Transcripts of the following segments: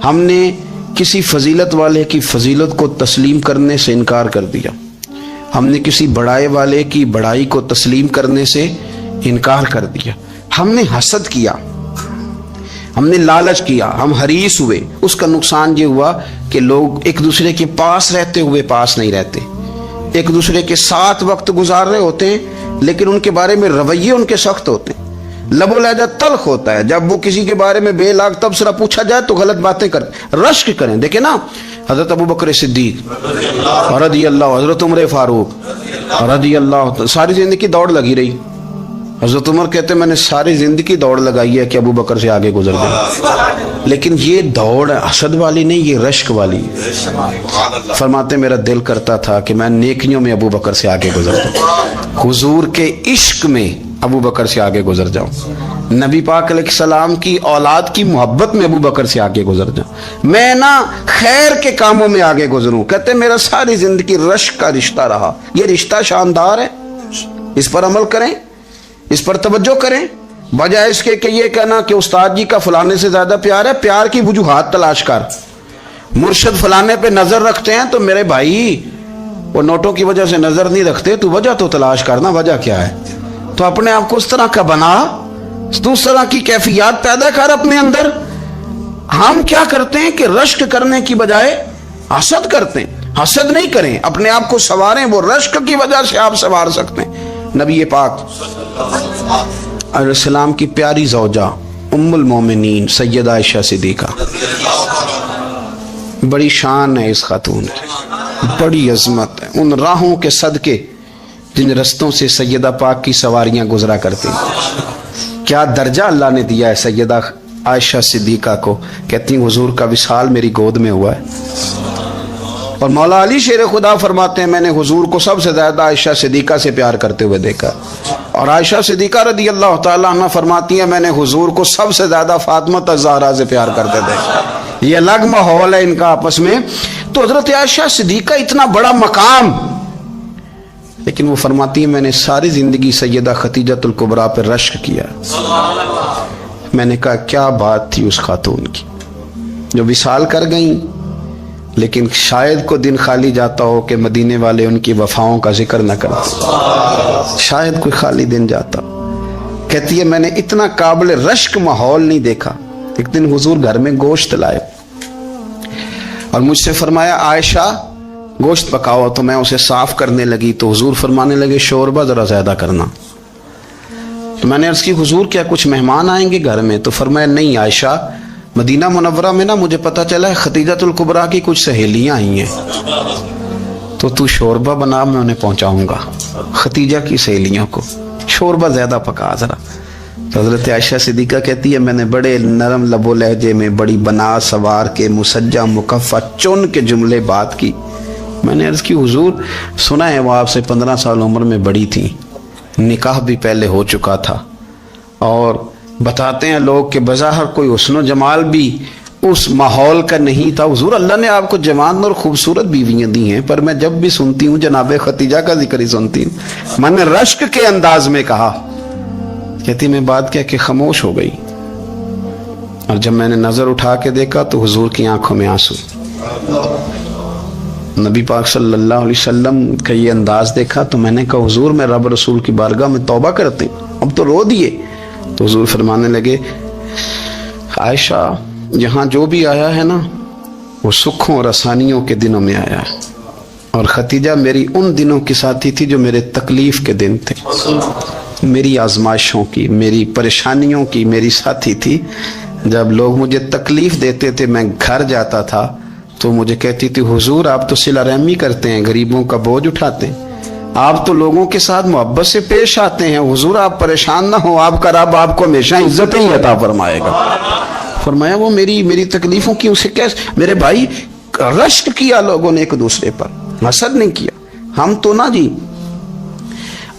ہم نے کسی فضیلت والے کی فضیلت کو تسلیم کرنے سے انکار کر دیا، ہم نے کسی بڑائی والے کی بڑائی کو تسلیم کرنے سے انکار کر دیا، ہم نے حسد کیا، ہم نے لالچ کیا، ہم حریص ہوئے۔ اس کا نقصان یہ ہوا کہ لوگ ایک دوسرے کے پاس رہتے ہوئے پاس نہیں رہتے، ایک دوسرے کے ساتھ وقت گزار رہے ہوتے ہیں لیکن ان کے بارے میں رویے ان کے سخت ہوتے ہیں، لب و لہجہ تلخ ہوتا ہے۔ جب وہ کسی کے بارے میں بے لاگ تبصرہ پوچھا جائے تو غلط باتیں کریں، رشک کریں۔ دیکھیں نا، حضرت ابو بکر صدیق رضی اللہ، حضرت عمر فاروق رضی اللہ، ساری زندگی دوڑ لگی رہی۔ حضرت عمر کہتے ہیں میں نے ساری زندگی دوڑ لگائی ہے کہ ابو بکر سے آگے گزر جائے، لیکن یہ دوڑ حسد والی نہیں، یہ رشک والی۔ فرماتے میرا دل کرتا تھا کہ میں نیکیوں میں ابو بکر سے آگے گزر جاؤں، حضور کے عشق میں ابو بکر سے آگے گزر جاؤں، نبی پاک علیہ السلام کی اولاد کی محبت میں ابو بکر سے آگے گزر جاؤں، میں نا خیر کے کاموں میں آگے گزروں۔ کہتے میرا ساری زندگی رشک کا رشتہ رہا۔ یہ رشتہ شاندار ہے، اس پر عمل کریں، اس پر توجہ کریں، بجائے اس کے کہ یہ کہنا کہ استاد جی کا فلانے سے زیادہ پیار ہے۔ پیار کی وجوہات تلاش کر، مرشد فلانے پہ نظر رکھتے ہیں تو میرے بھائی وہ نوٹوں کی وجہ سے نظر نہیں رکھتے، تو وجہ تو تلاش کرنا، وجہ کیا ہے؟ تو اپنے آپ کو اس طرح کا بنا، اس طرح کی کیفیات پیدا کر اپنے اندر۔ ہم کیا کرتے ہیں کہ رشک کرنے کی بجائے حسد کرتے ہیں۔ حسد نہیں کریں، اپنے آپ کو سنواریں، وہ رشک کی وجہ سے آپ سنوار سکتے ہیں۔ نبی پاک علیہ السلام کی پیاری زوجہ ام المومنین سیدہ عائشہ صدیقہ، بڑی شان ہے اس خاتون کی، بڑی عظمت ہے ان راہوں کے صدقے جن رستوں سے سیدہ پاک کی سواریاں گزرا کرتی ہیں۔ کیا درجہ اللہ نے دیا ہے سیدہ عائشہ صدیقہ کو۔ کہتی ہیں حضور کا وصال میری گود میں ہوا ہے، اور مولا علی شیر خدا فرماتے ہیں میں نے حضور کو سب سے زیادہ عائشہ صدیقہ سے پیار کرتے ہوئے دیکھا، اور عائشہ صدیقہ رضی اللہ تعالیٰ عنہ فرماتی ہیں میں نے حضور کو سب سے زیادہ فاطمہ الزہرا سے پیار کرتے دیکھا۔ یہ الگ ماحول ہے ان کا آپس میں۔ تو حضرت عائشہ صدیقہ اتنا بڑا مقام، لیکن وہ فرماتی ہیں میں نے ساری زندگی سیدہ خدیجۃ الکبریٰ پر رشک کیا۔ میں نے کہا کیا بات تھی اس خاتون کی جو وصال کر گئیں، لیکن شاید کو دن خالی جاتا ہو کہ مدینے والے ان کی وفاؤں کا ذکر نہ کرتے، شاید کوئی خالی دن جاتا۔ کہتی ہے میں نے اتنا قابل رشک ماحول نہیں دیکھا۔ ایک دن حضور گھر میں گوشت لائے اور مجھ سے فرمایا عائشہ گوشت پکاؤ، تو میں اسے صاف کرنے لگی تو حضور فرمانے لگے شوربہ ذرا زیادہ کرنا۔ تو میں نے عرض کی حضور کیا کچھ مہمان آئیں گے گھر میں؟ تو فرمایا نہیں عائشہ، مدینہ منورہ میں نا مجھے پتا چلا ہے خدیجۃ الکبریٰ کی کچھ سہیلیاں آئی ہیں، تو شوربہ بنا، میں انہیں پہنچاؤں گا، خدیجہ کی سہیلیوں کو شوربہ زیادہ پکا ذرا۔ تو حضرت عائشہ صدیقہ کہتی ہے میں نے بڑے نرم لب و لہجے میں بڑی بنا سوار کے مسجع مکفہ چن کے جملے بات کی۔ میں نے عرض کی حضور سنا ہے وہ آپ سے 15 سال عمر میں بڑی تھی، نکاح بھی پہلے ہو چکا تھا، اور بتاتے ہیں لوگ کہ بظاہر کوئی حسن و جمال بھی اس ماحول کا نہیں تھا۔ حضور اللہ نے آپ کو جوان اور خوبصورت بیویاں دی ہیں، پر میں جب بھی سنتی ہوں جناب خدیجہ کا ذکر ہی سنتی ہوں۔ میں نے رشک کے انداز میں کہا، کہتی میں بات کیا کہ خاموش ہو گئی، اور جب میں نے نظر اٹھا کے دیکھا تو حضور کی آنکھوں میں آنسو۔ نبی پاک صلی اللہ علیہ وسلم کا یہ انداز دیکھا تو میں نے کہا حضور میں رب رسول کی بارگاہ میں توبہ کرتے ہیں، اب تو رو دیے۔ تو حضور فرمانے لگے عائشہ یہاں جو بھی آیا ہے نا وہ سکھوں اور آسانیوں کے دنوں میں آیا ہے، اور خدیجہ میری ان دنوں کی ساتھی تھی جو میرے تکلیف کے دن تھے، میری آزمائشوں کی، میری پریشانیوں کی میری ساتھی تھی۔ جب لوگ مجھے تکلیف دیتے تھے میں گھر جاتا تھا تو مجھے کہتی تھی حضور آپ تو صلہ رحمی کرتے ہیں، غریبوں کا بوجھ اٹھاتے ہیں، آپ تو لوگوں کے ساتھ محبت سے پیش آتے ہیں، حضور آپ پریشان نہ ہو، آپ کا رب آپ کو ہمیشہ عزت ہی عطا فرمائے گا۔ فرمایا وہ میری تکلیفوں کی اسے کیسے؟ میرے بھائی رشک کیا لوگوں نے ایک دوسرے پر، حسد نہیں کیا۔ ہم تو نا جی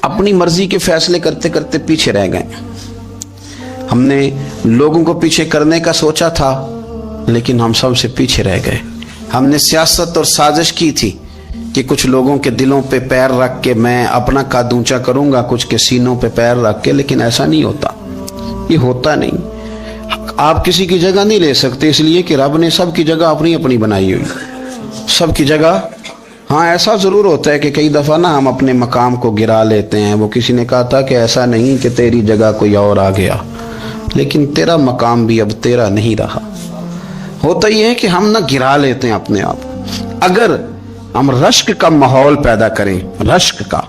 اپنی مرضی کے فیصلے کرتے کرتے پیچھے رہ گئے۔ ہم نے لوگوں کو پیچھے کرنے کا سوچا تھا لیکن ہم سب سے پیچھے رہ گئے۔ ہم نے سیاست اور سازش کی تھی کہ کچھ لوگوں کے دلوں پہ پیر رکھ کے میں اپنا قد اونچا کروں گا، کچھ کے سینوں پہ پیر رکھ کے، لیکن ایسا نہیں ہوتا، یہ ہوتا نہیں۔ آپ کسی کی جگہ نہیں لے سکتے، اس لیے کہ رب نے سب کی جگہ اپنی اپنی بنائی ہوئی، سب کی جگہ۔ ہاں ایسا ضرور ہوتا ہے کہ کئی دفعہ نا ہم اپنے مقام کو گرا لیتے ہیں۔ وہ کسی نے کہا تھا کہ ایسا نہیں کہ تیری جگہ کوئی اور آ گیا، لیکن تیرا مقام بھی اب تیرا نہیں رہا۔ ہوتا یہ ہے کہ ہم نہ گرا لیتے ہیں اپنے آپ۔ اگر ہم رشک کا ماحول پیدا کریں، رشک کا،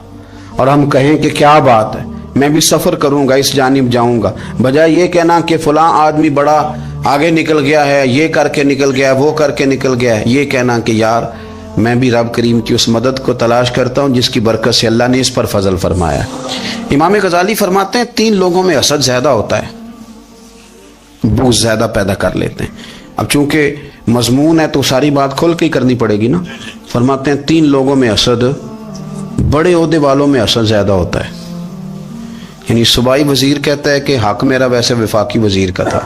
اور ہم کہیں کہ کیا بات ہے، میں بھی سفر کروں گا، اس جانب جاؤں گا، بجائے یہ کہنا کہ فلاں آدمی بڑا آگے نکل گیا ہے، یہ کر کے نکل گیا ہے، وہ کر کے نکل گیا ہے، یہ کہنا کہ یار میں بھی رب کریم کی اس مدد کو تلاش کرتا ہوں جس کی برکت سے اللہ نے اس پر فضل فرمایا ہے۔ امام غزالی فرماتے ہیں 3 لوگوں میں حسد زیادہ ہوتا ہے، بغض زیادہ پیدا کر لیتے ہیں۔ اب چونکہ مضمون ہے تو ساری بات کھول کے کرنی پڑے گی نا۔ فرماتے ہیں 3 لوگوں میں حسد، بڑے عہدے والوں میں حسد زیادہ ہوتا ہے۔ یعنی صوبائی وزیر کہتا ہے کہ حق میرا ویسے وفاقی وزیر کا تھا،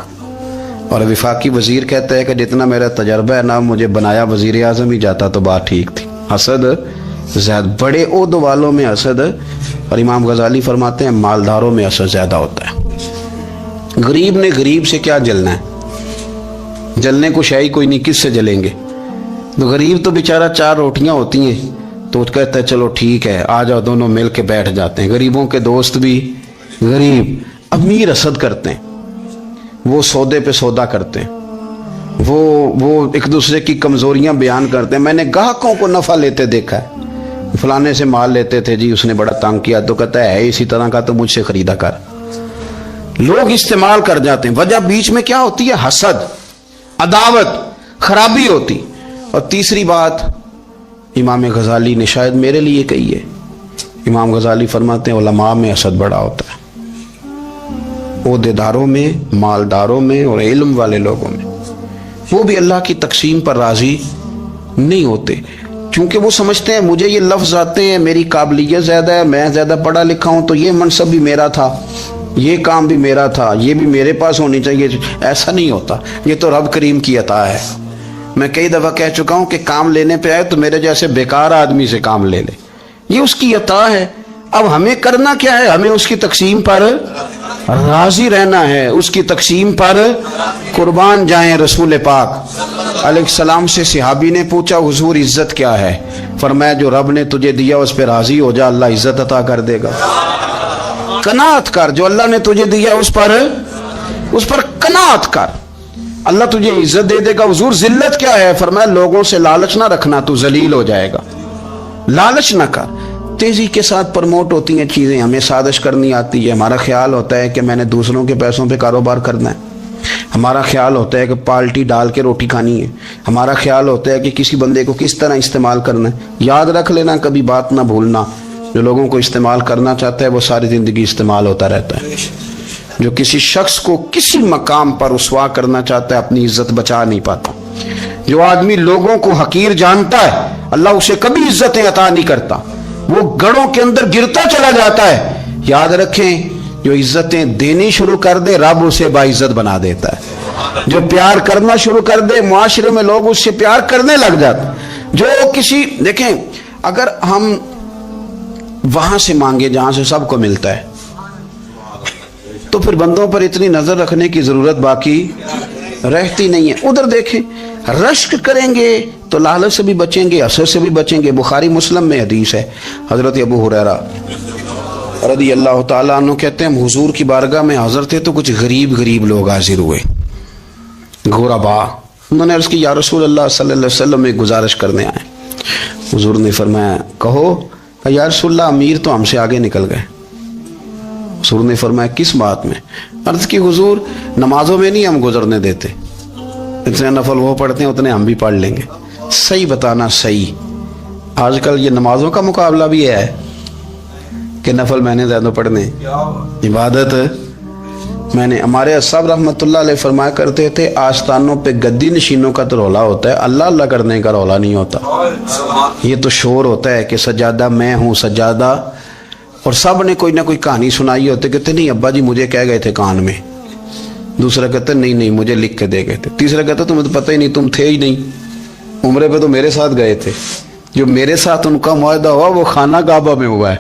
اور وفاقی وزیر کہتا ہے کہ جتنا میرا تجربہ ہے نا، مجھے بنایا وزیر اعظم ہی جاتا تو بات ٹھیک تھی۔ حسد زیادہ، بڑے عہدوں والوں میں حسد، اور امام غزالی فرماتے ہیں مالداروں میں حسد زیادہ ہوتا ہے۔ غریب نے غریب سے کیا جلنا ہے، جلنے کو شے ہی کوئی نہیں، کس سے جلیں گے؟ تو غریب تو بیچارہ 4 روٹیاں ہوتی ہیں تو کہتا ہے چلو ٹھیک ہے آ جاؤ، دونوں مل کے بیٹھ جاتے ہیں۔ غریبوں کے دوست بھی غریب۔ امیر حسد کرتے ہیں، وہ سودے پہ سودا کرتے ہیں، وہ ایک دوسرے کی کمزوریاں بیان کرتے ہیں۔ میں نے گاہکوں کو نفع لیتے دیکھا ہے، فلانے سے مال لیتے تھے جی، اس نے بڑا تنگ کیا، تو کہتا ہے اسی طرح کا تو مجھ سے خریدا کر۔ لوگ استعمال کر جاتے ہیں، وجہ بیچ میں کیا ہوتی ہے؟ حسد، عداوت، خرابی ہوتی۔ اور تیسری بات امام غزالی نے شاید میرے لیے کہی ہے، امام غزالی فرماتے ہیں علماء میں حسد بڑا ہوتا ہے، عہدیداروں میں، مالداروں میں، اور علم والے لوگوں میں۔ وہ بھی اللہ کی تقسیم پر راضی نہیں ہوتے، چونکہ وہ سمجھتے ہیں مجھے یہ لفظ آتے ہیں، میری قابلیت زیادہ ہے، میں زیادہ پڑھا لکھا ہوں، تو یہ منصب بھی میرا تھا، یہ کام بھی میرا تھا، یہ بھی میرے پاس ہونی چاہیے۔ ایسا نہیں ہوتا، یہ تو رب کریم کی عطا ہے۔ میں کئی دفعہ کہہ چکا ہوں کہ کام لینے پہ آئے تو میرے جیسے بیکار آدمی سے کام لے لے، یہ اس کی عطا ہے۔ اب ہمیں کرنا کیا ہے؟ ہمیں اس کی تقسیم پر راضی رہنا ہے، اس کی تقسیم پر قربان جائیں۔ رسول پاک علیہ السلام سے صحابی نے پوچھا حضور عزت کیا ہے؟ فرمایا جو رب نے تجھے دیا اس پہ راضی ہو جا، اللہ عزت عطا کر دے گا۔ قناعت کر، جو اللہ نے تجھے دیا اس پر قناعت کر، اللہ تجھے عزت دے دے گا۔ حضور ذلت کیا ہے؟ فرمایا لوگوں سے لالچ نہ رکھنا، تو ذلیل ہو جائے گا، لالچ نہ کر۔ تیزی کے ساتھ پروموٹ ہوتی ہیں چیزیں، ہمیں سازش کرنی آتی ہے، ہمارا خیال ہوتا ہے کہ میں نے دوسروں کے پیسوں پہ کاروبار کرنا ہے، ہمارا خیال ہوتا ہے کہ پالٹی ڈال کے روٹی کھانی ہے، ہمارا خیال ہوتا ہے کہ کسی بندے کو کس طرح استعمال کرنا ہے۔ یاد رکھ لینا، کبھی بات نہ بھولنا، جو لوگوں کو استعمال کرنا چاہتا ہے وہ ساری زندگی استعمال ہوتا رہتا ہے۔ جو کسی شخص کو کسی مقام پر رسوا کرنا چاہتا ہے اپنی عزت بچا نہیں پاتا۔ جو آدمی لوگوں کو حقیر جانتا ہے اللہ اسے کبھی عزتیں عطا نہیں کرتا، وہ گڑھوں کے اندر گرتا چلا جاتا ہے۔ یاد رکھیں جو عزتیں دینی شروع کر دے رب اسے باعزت بنا دیتا ہے، جو پیار کرنا شروع کر دے معاشرے میں لوگ اس سے پیار کرنے لگ جاتے۔ جو کسی دیکھیں اگر ہم وہاں سے مانگے جہاں سے سب کو ملتا ہے تو پھر بندوں پر اتنی نظر رکھنے کی ضرورت باقی رہتی نہیں ہے۔ ادھر دیکھیں رشک کریں گے تو لالچ سے بھی بچیں گے، حسد سے بھی بچیں گے۔ بخاری مسلم میں حدیث ہے، حضرت ابو ہریرہ رضی اللہ تعالیٰ عنہ کہتے ہیں ہم حضور کی بارگاہ میں حاضر تھے تو کچھ غریب لوگ حاضر ہوئے، غربا۔ انہوں نے عرض کی یا رسول اللہ صلی اللہ علیہ وسلم ایک گزارش کرنے آئے۔ حضور نے فرمایا کہو۔ یا رسول اللہ امیر تو ہم سے آگے نکل گئے۔ حضور نے فرمایا کس بات میں؟ عرض کی حضور نمازوں میں نہیں ہم گزرنے دیتے، اتنے نفل وہ پڑھتے ہیں اتنے ہم بھی پڑھ لیں گے۔ صحیح بتانا صحیح، آج کل یہ نمازوں کا مقابلہ بھی ہے کہ نفل میں نے زیادہ پڑھنے، عبادت میں نے۔ ہمارے صاحب رحمۃ اللہ علیہ فرمایا کرتے تھے آستانوں پہ گدی نشینوں کا تو رولا ہوتا ہے، اللہ اللہ کرنے کا رولا نہیں ہوتا۔ یہ تو شور ہوتا ہے کہ سجادہ میں ہوں سجادہ، اور سب نے کوئی نہ کوئی کہانی سنائی ہوتی، کہتے نہیں ابا جی مجھے کہہ گئے تھے کان میں، دوسرا کہتے نہیں مجھے لکھ کے دے گئے تھے، تیسرا کہتا تمہیں تو پتہ ہی نہیں، تم تھے ہی نہیں، عمرے پہ تو میرے ساتھ گئے تھے، جو میرے ساتھ ان کا معاہدہ ہوا وہ خانہ کعبہ میں ہوا ہے،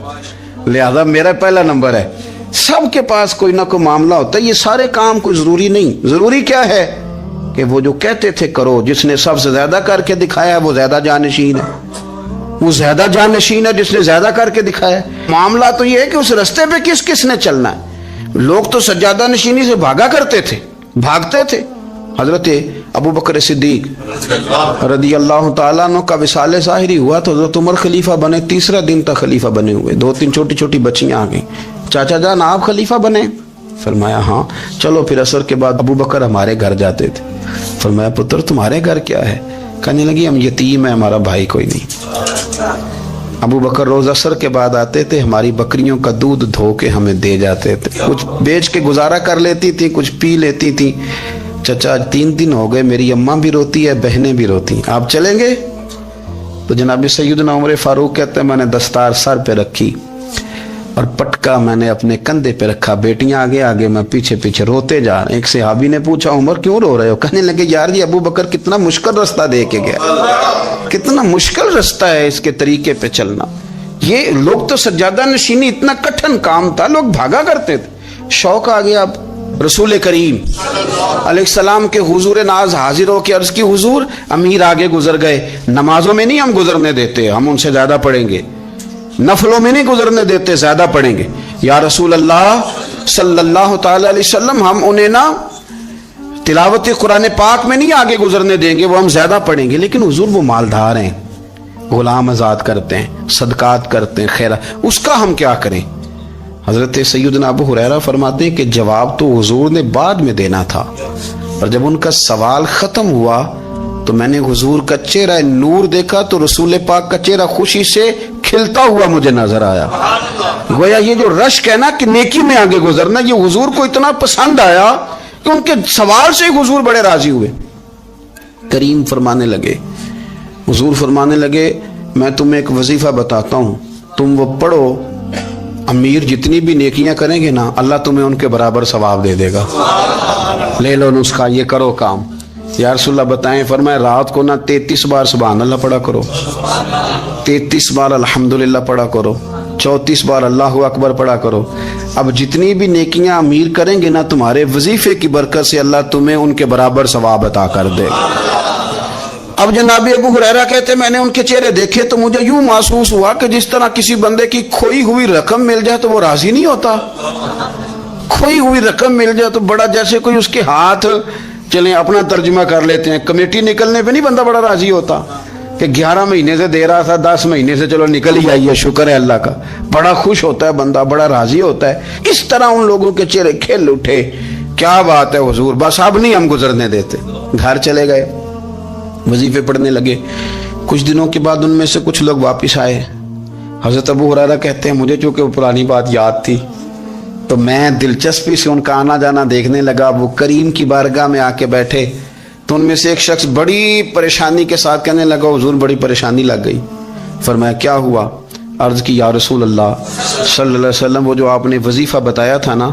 لہذا میرا پہلا نمبر ہے۔ سب کے پاس کوئی نہ کوئی معاملہ ہوتا ہے، یہ سارے کام کوئی ضروری نہیں۔ ضروری کیا ہے کہ وہ جو کہتے تھے کرو، جس نے سب سے زیادہ کر کے دکھایا وہ زیادہ جانشین ہے، وہ زیادہ جانشین ہے جس نے زیادہ کر کے دکھایا۔ معاملہ تو یہ ہے کہ اس رستے پہ کس کس نے چلنا ہے۔ لوگ تو سجادہ نشینی سے بھاگا کرتے تھے، بھاگتے تھے۔ حضرت ابو بکر صدیق رضی اللہ تعالیٰ عنہ کا وصال ظاہری ہوا تو حضرت عمر خلیفہ بنے، تیسرا دن تک خلیفہ بنے ہوئے، 2-3 چھوٹی چھوٹی بچیاں آ گئیں، چاچا جان آپ خلیفہ بنے؟ فرمایا ہاں۔ چلو پھر عصر کے بعد ابو بکر ہمارے گھر جاتے تھے۔ فرمایا پتر تمہارے گھر کیا ہے؟ کہنے لگی ہم یتیم ہیں، ہمارا بھائی کوئی نہیں۔ ابو بکر روز عصر کے بعد آتے تھے، ہماری بکریوں کا دودھ دھو کے ہمیں دے جاتے تھے، کچھ بیچ کے گزارا کر لیتی تھی، کچھ پی لیتی تھی۔ چچا 3 دن ہو گئے، میری اماں بھی روتی ہے، بہنیں بھی روتی ہیں، آپ چلیں گے؟ تو جناب سیدنا عمر فاروق کہتے ہیں میں نے دستار سر پہ رکھی اور پٹکا میں نے اپنے کندھے پہ رکھا، بیٹیاں آگے آگے، میں پیچھے پیچھے، روتے جا رہے ہیں۔ ایک صحابی نے پوچھا عمر کیوں رو رہے ہو؟ کہنے لگے یار یہ ابو بکر کتنا مشکل رستہ دے کے گیا، کتنا مشکل رستہ ہے اس کے طریقے پہ چلنا۔ یہ لوگ تو سجادہ نشینی اتنا کٹھن کام تھا، لوگ بھاگا کرتے تھے۔ شوق آ گیا اب رسول کریم علیہ السلام کے حضور ناز حاضر ہو کے عرض کی حضور امیر آگے گزر گئے، نمازوں میں نہیں ہم گزرنے دیتے، ہم ان سے زیادہ پڑھیں گے، نفلوں میں نہیں گزرنے دیتے، زیادہ پڑھیں گے۔ یا رسول اللہ صلی اللہ تعالی علیہ وسلم ہم انہیں نا تلاوت قرآن پاک میں نہیں آگے گزرنے دیں گے، وہ ہم زیادہ پڑھیں گے، لیکن حضور وہ مالدار ہیں، غلام آزاد کرتے ہیں، صدقات کرتے ہیں، خیرات، اس کا ہم کیا کریں؟ حضرت سیدنا ابو ہریرہ فرماتے ہیں کہ جواب تو حضور نے بعد میں دینا تھا، اور جب ان کا سوال ختم ہوا تو میں نے حضور کا چہرہ نور دیکھا تو رسول پاک کا چہرہ خوشی سے کھلتا ہوا مجھے نظر آیا۔ گویا یہ جو رشک ہے نا کہ نیکی میں آگے گزرنا، یہ حضور کو اتنا پسند آیا کہ ان کے سوال سے حضور بڑے راضی ہوئے۔ کریم فرمانے لگے، حضور فرمانے لگے میں تمہیں ایک وظیفہ بتاتا ہوں، تم وہ پڑھو، امیر جتنی بھی نیکیاں کریں گے نا اللہ تمہیں ان کے برابر ثواب دے دے گا، لے لو نسخہ، یہ کرو کام۔ یا رسول اللہ بتائیں؟ فرمائے رات کو نا 33 بار سبحان اللہ پڑھا کرو، 33 بار الحمدللہ پڑھا کرو، 34 بار اللہ اکبر پڑھا کرو۔ اب جتنی بھی نیکیاں امیر کریں گے نا تمہارے وظیفے کی برکت سے اللہ تمہیں ان کے برابر ثواب عطا کر دے گا۔ اب جناب ابو ہریرہ کہتے میں نے ان کے چہرے دیکھے تو مجھے یوں محسوس ہوا کہ جس طرح کسی بندے کی کھوئی ہوئی رقم مل جائے تو وہ راضی نہیں ہوتا، کھوئی ہوئی رقم مل جائے تو بڑا جیسے کوئی اس کے ہاتھ چلیں اپنا ترجمہ کر لیتے ہیں، کمیٹی نکلنے پہ نہیں بندہ بڑا راضی ہوتا کہ 11 مہینے سے دے رہا تھا، 10 مہینے سے چلو نکل ہی آئی ہے، شکر ہے اللہ کا، بڑا خوش ہوتا ہے بندہ، بڑا راضی ہوتا ہے۔ اس طرح ان لوگوں کے چہرے کھل اٹھے، کیا بات ہے حضور، بس اب نہیں ہم گزرنے دیتے۔ گھر چلے گئے، وظیفے پڑھنے لگے۔ کچھ دنوں کے بعد ان میں سے کچھ لوگ واپس آئے۔ حضرت ابو ہریرہ کہتے ہیں مجھے چونکہ وہ پرانی بات یاد تھی تو میں دلچسپی سے ان کا آنا جانا دیکھنے لگا۔ وہ کریم کی بارگاہ میں آ کے بیٹھے تو ان میں سے ایک شخص بڑی پریشانی کے ساتھ کہنے لگا حضور بڑی پریشانی لگ گئی۔ فرمایا کیا ہوا؟ عرض کی یا رسول اللہ صلی اللہ علیہ وسلم وہ جو آپ نے وظیفہ بتایا تھا نا،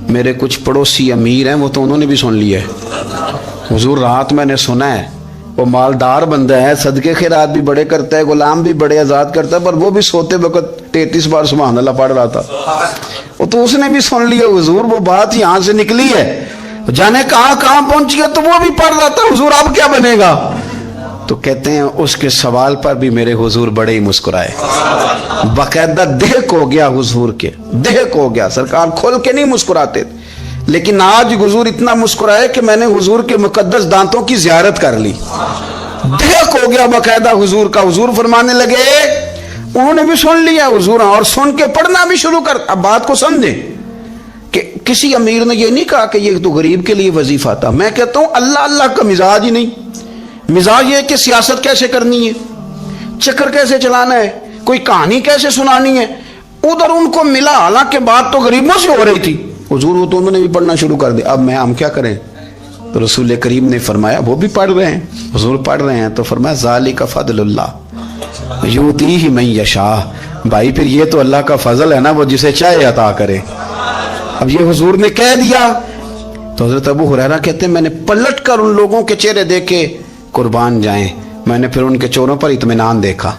میرے کچھ پڑوسی امیر ہیں وہ تو انہوں نے بھی سن لیا ہے حضور، رات میں نے سنا ہے وہ مالدار بندہ ہے، صدقے خیرات بھی بڑے کرتا ہے، غلام بھی بڑے آزاد کرتا ہے، پر وہ بھی سوتے وقت 33 بار سبحان اللہ پڑھ رہا تھا، وہ تو اس نے بھی سن لیا حضور، وہ بات یہاں سے نکلی ہے، جانے کہاں کہاں پہنچ گیا، تو وہ بھی پڑھ رہا تھا حضور اب کیا بنے گا؟ تو کہتے ہیں اس کے سوال پر بھی میرے حضور بڑے ہی مسکرائے، باقاعدہ دہک ہو گیا حضور کے، دہک ہو گیا، سرکار کھول کے نہیں مسکراتے تھے، لیکن آج حضور اتنا مسکرائے کہ میں نے حضور کے مقدس دانتوں کی زیارت کر لی، دہک ہو گیا باقاعدہ حضور کا۔ حضور فرمانے لگے انہوں نے بھی سن لیا حضور، اور سن کے پڑھنا بھی شروع کر۔ اب بات کو سمجھیں کہ کسی امیر نے یہ نہیں کہا کہ یہ تو غریب کے لیے وظیفہ تھا، میں کہتا ہوں اللہ اللہ کا مزاج ہی نہیں، مزاج یہ کہ سیاست کیسے کرنی ہے، چکر کیسے چلانا ہے، کوئی کہانی کیسے سنانی ہے، ادھر ان کو ملا، حالانکہ بات تو غریبوں سے ہو رہی تھی، حضور وہ تو انہوں نے بھی پڑھنا شروع کر دیا۔ اب ہم کیا کریں؟ تو رسول کریم نے فرمایا وہ بھی پڑھ رہے ہیں، حضور پڑھ رہے ہیں، تو فرمایا ذالک فضل اللہ یؤتیہ من یشاء، بھائی پھر یہ تو اللہ کا فضل ہے نا، وہ جسے چاہے عطا کرے۔ اب یہ حضور نے کہہ دیا تو حضرت ابو ہریرہ کہتے ہیں میں نے پلٹ کر ان لوگوں کے چہرے دیکھے، قربان جائیں، میں نے پھر ان کے چہروں پر اطمینان دیکھا،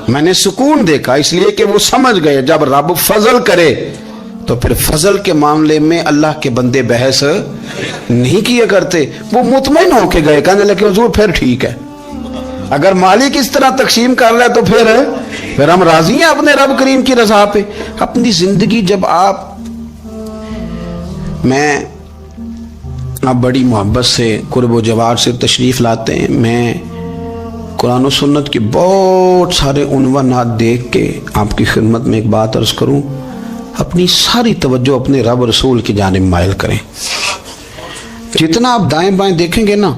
میں نے سکون دیکھا، اس لیے کہ وہ سمجھ گئے جب رب فضل کرے تو پھر فضل کے معاملے میں اللہ کے بندے بحث نہیں کیا کرتے، وہ مطمئن ہو کے گئے، کہنے لگے حضور پھر ٹھیک ہے، اگر مالک اس طرح تقسیم کر رہا ہے تو پھر ہم راضی ہیں اپنے رب کریم کی رضا پہ۔ اپنی زندگی جب میں بڑی محبت سے قرب و جوار سے تشریف لاتے ہیں، میں قرآن و سنت کے بہت سارے عنوانات دیکھ کے آپ کی خدمت میں ایک بات عرض کروں، اپنی ساری توجہ اپنے رب رسول کی جانب مائل کریں۔ جتنا آپ دائیں بائیں دیکھیں گے نا،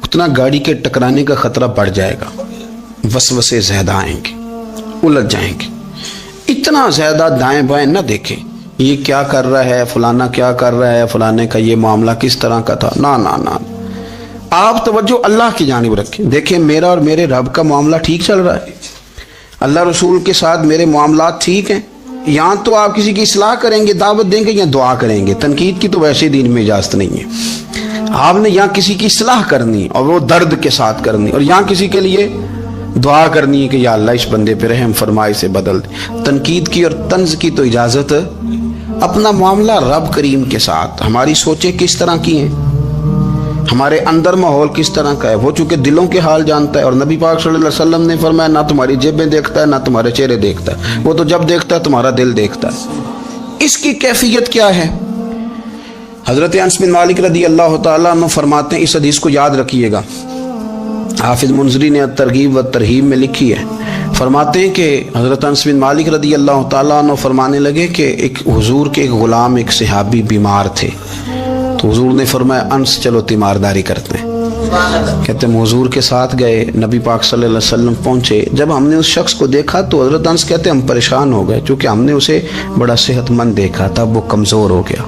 اتنا گاڑی کے ٹکرانے کا خطرہ بڑھ جائے گا، وسوسے زیادہ آئیں گے، الجھ جائیں گے۔ اتنا زیادہ دائیں بائیں نہ دیکھیں، یہ کیا کر رہا ہے، فلانا کیا کر رہا ہے، فلانے کا یہ معاملہ کس طرح کا تھا، نہ آپ توجہ اللہ کی جانب رکھیں۔ دیکھیں میرا اور میرے رب کا معاملہ ٹھیک چل رہا ہے، اللہ رسول کے ساتھ میرے معاملات ٹھیک ہیں۔ یہاں تو آپ کسی کی اصلاح کریں گے، دعوت دیں گے یا دعا کریں گے، تنقید کی تو ویسے دین میں اجازت نہیں ہے۔ آپ نے یہاں کسی کی اصلاح کرنی اور وہ درد کے ساتھ کرنی، اور یہاں کسی کے لیے دعا کرنی ہے کہ یا اللہ اس بندے پہ رحم فرمائے سے بدل دے۔ تنقید کی اور طنز کی تو اجازت، اپنا معاملہ رب کریم کے ساتھ، ہماری سوچیں کس طرح کی ہیں، ہمارے اندر ماحول کس طرح کا ہے، وہ چونکہ دلوں کے حال جانتا ہے، اور نبی پاک صلی اللہ علیہ وسلم نے فرمایا نہ تمہاری جیبیں دیکھتا ہے نہ تمہارے چہرے دیکھتا ہے، وہ تو جب دیکھتا ہے تمہارا دل دیکھتا ہے۔ اس کی کیفیت کیا ہے؟ حضرت انس بن مالک رضی اللہ تعالیٰ عنہ فرماتے ہیں، اس حدیث کو یاد رکھیے گا، حافظ منذری نے ترغیب و ترہیب میں لکھی ہے، فرماتے ہیں کہ حضرت انس بن مالک رضی اللہ تعالیٰ عنہ فرمانے لگے کہ ایک حضور کے ایک غلام، ایک صحابی بیمار تھے، تو حضور نے فرمایا انس چلو تیمارداری کرتے ہیں۔ کہتے ہیں حضور کے ساتھ گئے، نبی پاک صلی اللہ علیہ وسلم پہنچے، جب ہم نے اس شخص کو دیکھا تو حضرت انس کہتے ہیں ہم پریشان ہو گئے، چونکہ ہم نے اسے بڑا صحت مند دیکھا تھا، وہ کمزور ہو گیا،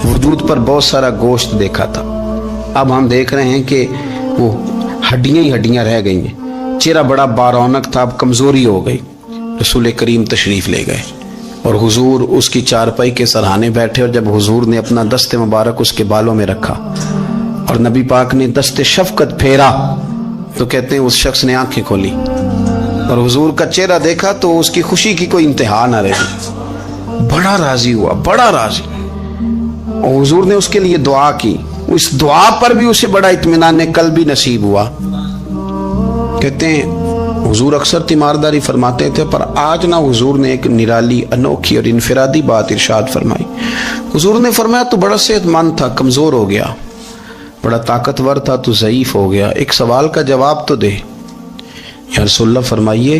وجود پر بہت سارا گوشت دیکھا تھا، اب ہم دیکھ رہے ہیں کہ وہ ہڈیاں ہی ہڈیاں رہ گئی ہیں، چہرہ بڑا بارونق تھا، اب کمزوری ہو گئی۔ رسول کریم تشریف لے گئے اور حضور اس کی چارپائی کے سرہانے بیٹھے، اور جب حضور نے اپنا دست مبارک اس کے بالوں میں رکھا اور نبی پاک نے دست شفقت پھیرا تو کہتے ہیں اس شخص نے آنکھیں کھولی اور حضور کا چہرہ دیکھا تو اس کی خوشی کی کوئی انتہا نہ رہی، بڑا راضی ہوا، بڑا راضی، اور حضور نے اس کے لیے دعا کی، اس دعا پر بھی اسے بڑا اطمینان قلب بھی نصیب ہوا۔ کہتے ہیں حضور اکثر تیمارداری فرماتے تھے، پر آج نہ حضور نے ایک نرالی، انوکھی اور انفرادی بات ارشاد فرمائی۔ حضور نے فرمایا تو بڑا صحت مند تھا، کمزور ہو گیا، بڑا طاقتور تھا تو ضعیف ہو گیا، ایک سوال کا جواب تو دے۔ یا رسول اللہ فرمائیے۔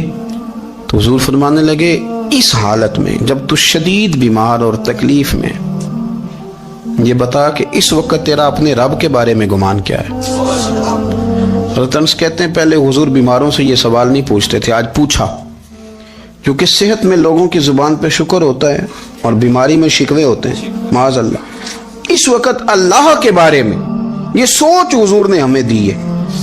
تو حضور فرمانے لگے اس حالت میں جب تو شدید بیمار اور تکلیف میں، یہ بتا کہ اس وقت تیرا اپنے رب کے بارے میں گمان کیا ہے؟ حضرت انس کہتے ہیں پہلے حضور بیماروں سے یہ سوال نہیں پوچھتے تھے، آج پوچھا، کیونکہ صحت میں لوگوں کی زبان پہ شکر ہوتا ہے اور بیماری میں شکوے ہوتے ہیں، معاذ اللہ۔ اس وقت اللہ کے بارے میں یہ سوچ حضور نے ہمیں دی ہے،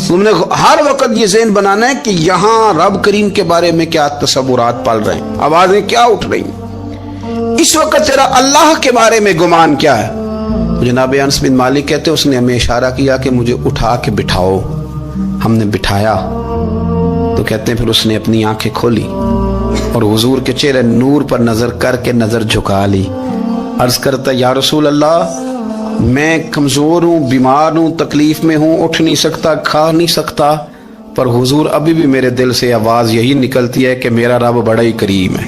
تم نے ہر وقت یہ ذہن بنانا ہے کہ یہاں رب کریم کے بارے میں کیا تصورات پل رہے ہیں، آوازیں کیا اٹھ رہی ہیں، اس وقت تیرا اللہ کے بارے میں گمان کیا ہے؟ جناب انس بن مالک کہتے اس نے ہمیں اشارہ کیا کہ مجھے اٹھا کے بٹھاؤ، ہم نے بٹھایا تو کہتے ہیں پھر اس نے اپنی آنکھیں کھولی اور حضور کے چہرے نور پر نظر کر کے نظر جھکا لی، عرض کرتا یا رسول اللہ میں کمزور ہوں، بیمار ہوں، تکلیف میں ہوں، اٹھ نہیں سکتا، کھا نہیں سکتا، پر حضور ابھی بھی میرے دل سے آواز یہی نکلتی ہے کہ میرا رب بڑا ہی کریم ہے،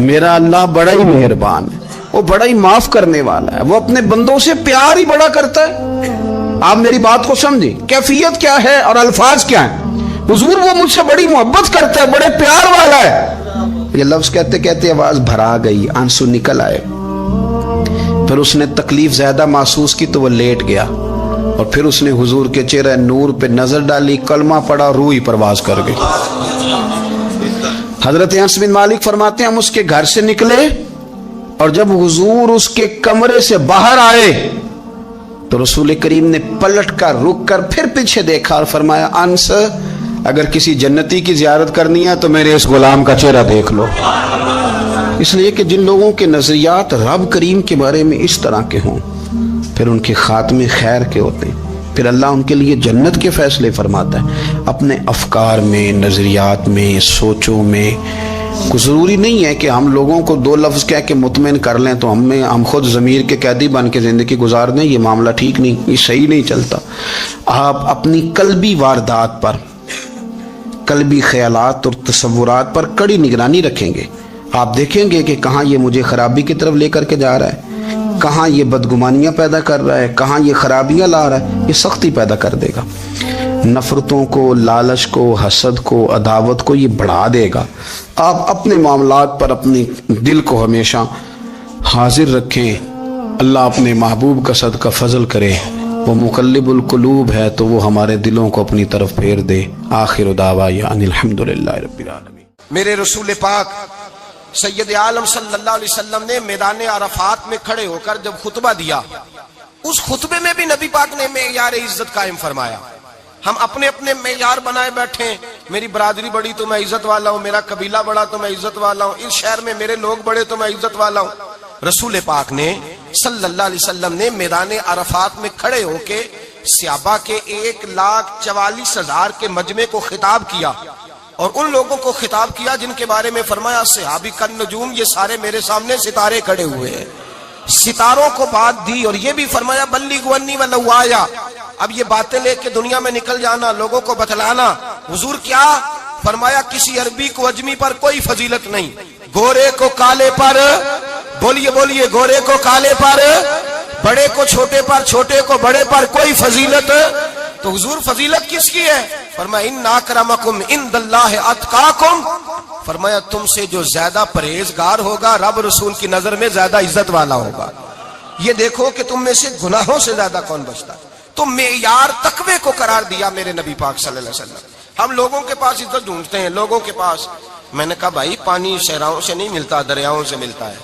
میرا اللہ بڑا ہی مہربان ہے، وہ بڑا ہی معاف کرنے والا ہے، وہ اپنے بندوں سے پیار ہی بڑا کرتا ہے۔ آپ میری بات کو سمجھیں، کیفیت کیا ہے اور الفاظ کیا ہیں۔ حضور وہ مجھ سے بڑی محبت کرتا ہے، بڑے پیار والا ہے۔ یہ لفظ کہتے کہتے آواز بھرا گئی، آنسو نکل آئے، پھر اس نے تکلیف زیادہ محسوس کی تو وہ لیٹ گیا، اور پھر اس نے حضور کے چہرے نور پہ نظر ڈالی، کلمہ پڑھا، روح ہی پرواز کر گئی۔ حضرت انس بن مالک فرماتے ہیں ہم اس کے گھر سے نکلے، اور جب حضور اس کے کمرے سے باہر آئے تو رسول کریم نے پلٹ کر رک کر پھر پیچھے دیکھا اور فرمایا انس اگر کسی جنتی کی زیارت کرنی ہے تو میرے اس غلام کا چہرہ دیکھ لو۔ اس لیے کہ جن لوگوں کے نظریات رب کریم کے بارے میں اس طرح کے ہوں پھر ان کے خاتمے خیر کے ہوتے ہیں، پھر اللہ ان کے لیے جنت کے فیصلے فرماتا ہے. اپنے افکار میں، نظریات میں، سوچوں میں کوئی ضروری نہیں ہے کہ ہم لوگوں کو دو لفظ کہہ کے مطمئن کر لیں تو ہم خود ضمیر کے قیدی بن کے زندگی گزار دیں. یہ معاملہ ٹھیک نہیں، یہ صحیح نہیں چلتا. آپ اپنی قلبی واردات پر، قلبی خیالات اور تصورات پر کڑی نگرانی رکھیں گے. آپ دیکھیں گے کہ کہاں یہ مجھے خرابی کی طرف لے کر کے جا رہا ہے، کہاں یہ بدگمانیاں پیدا کر رہا ہے، کہاں یہ خرابیاں لا رہا ہے. یہ سختی پیدا کر دے گا، نفرتوں کو، لالچ کو، حسد کو، عداوت کو یہ بڑھا دے گا. آپ اپنے معاملات پر اپنی دل کو ہمیشہ حاضر رکھیں. اللہ اپنے محبوب کا صدقہ فضل کرے، وہ مقلب القلوب ہے تو وہ ہمارے دلوں کو اپنی طرف پھیر دے. آخر دعوانا ان الحمدللہ رب العالمین. میرے رسول پاک سید عالم صلی اللہ علیہ وسلم نے میدان عرفات میں کھڑے ہو کر جب خطبہ دیا، اس خطبے میں بھی نبی پاک نے معیار عزت قائم فرمایا. ہم اپنے اپنے معیار بنائے بیٹھے ہیں، میری برادری بڑی تو میں عزت والا ہوں، میرا قبیلہ بڑا تو میں عزت والا ہوں، اس شہر میں میرے لوگ بڑے تو میں عزت والا ہوں. رسول پاک نے صلی اللہ علیہ وسلم نے میدان عرفات میں کھڑے ہو کے صحابہ کے 1,44,000 کے مجمع کو خطاب کیا، اور ان لوگوں کو خطاب کیا جن کے بارے میں فرمایا صحابی کن نجوم، یہ سارے میرے سامنے ستارے کھڑے ہوئے ہیں. ستاروں کو بات دی اور یہ بھی فرمایا بلغوا انی ولو آیا. اب یہ باتیں لے کے دنیا میں نکل جانا، لوگوں کو بتلانا. حضور کیا فرمایا؟ کسی عربی کو اجمی پر کوئی فضیلت نہیں، گورے کو کالے پر، بولیے بولیے، گورے کو کالے پر، بڑے کو چھوٹے پر، چھوٹے کو بڑے پر کوئی فضیلت. تو حضور فضیلت کس کی ہے؟ فرمایا ان اکرمکم عند اللہ اتقاکم. فرمایا تم سے جو زیادہ پرہیزگار ہوگا رب رسول کی نظر میں زیادہ عزت والا ہوگا. یہ دیکھو کہ تم میں سے گناہوں سے زیادہ کون بچتا ہے. تو معیار تقوی کو قرار دیا میرے نبی پاک صلی اللہ علیہ وسلم. ہم لوگوں کے پاس عزت ڈھونڈتے ہیں، لوگوں کے پاس. میں نے کہا بھائی پانی صحراؤں سے نہیں ملتا، دریاؤں سے ملتا ہے.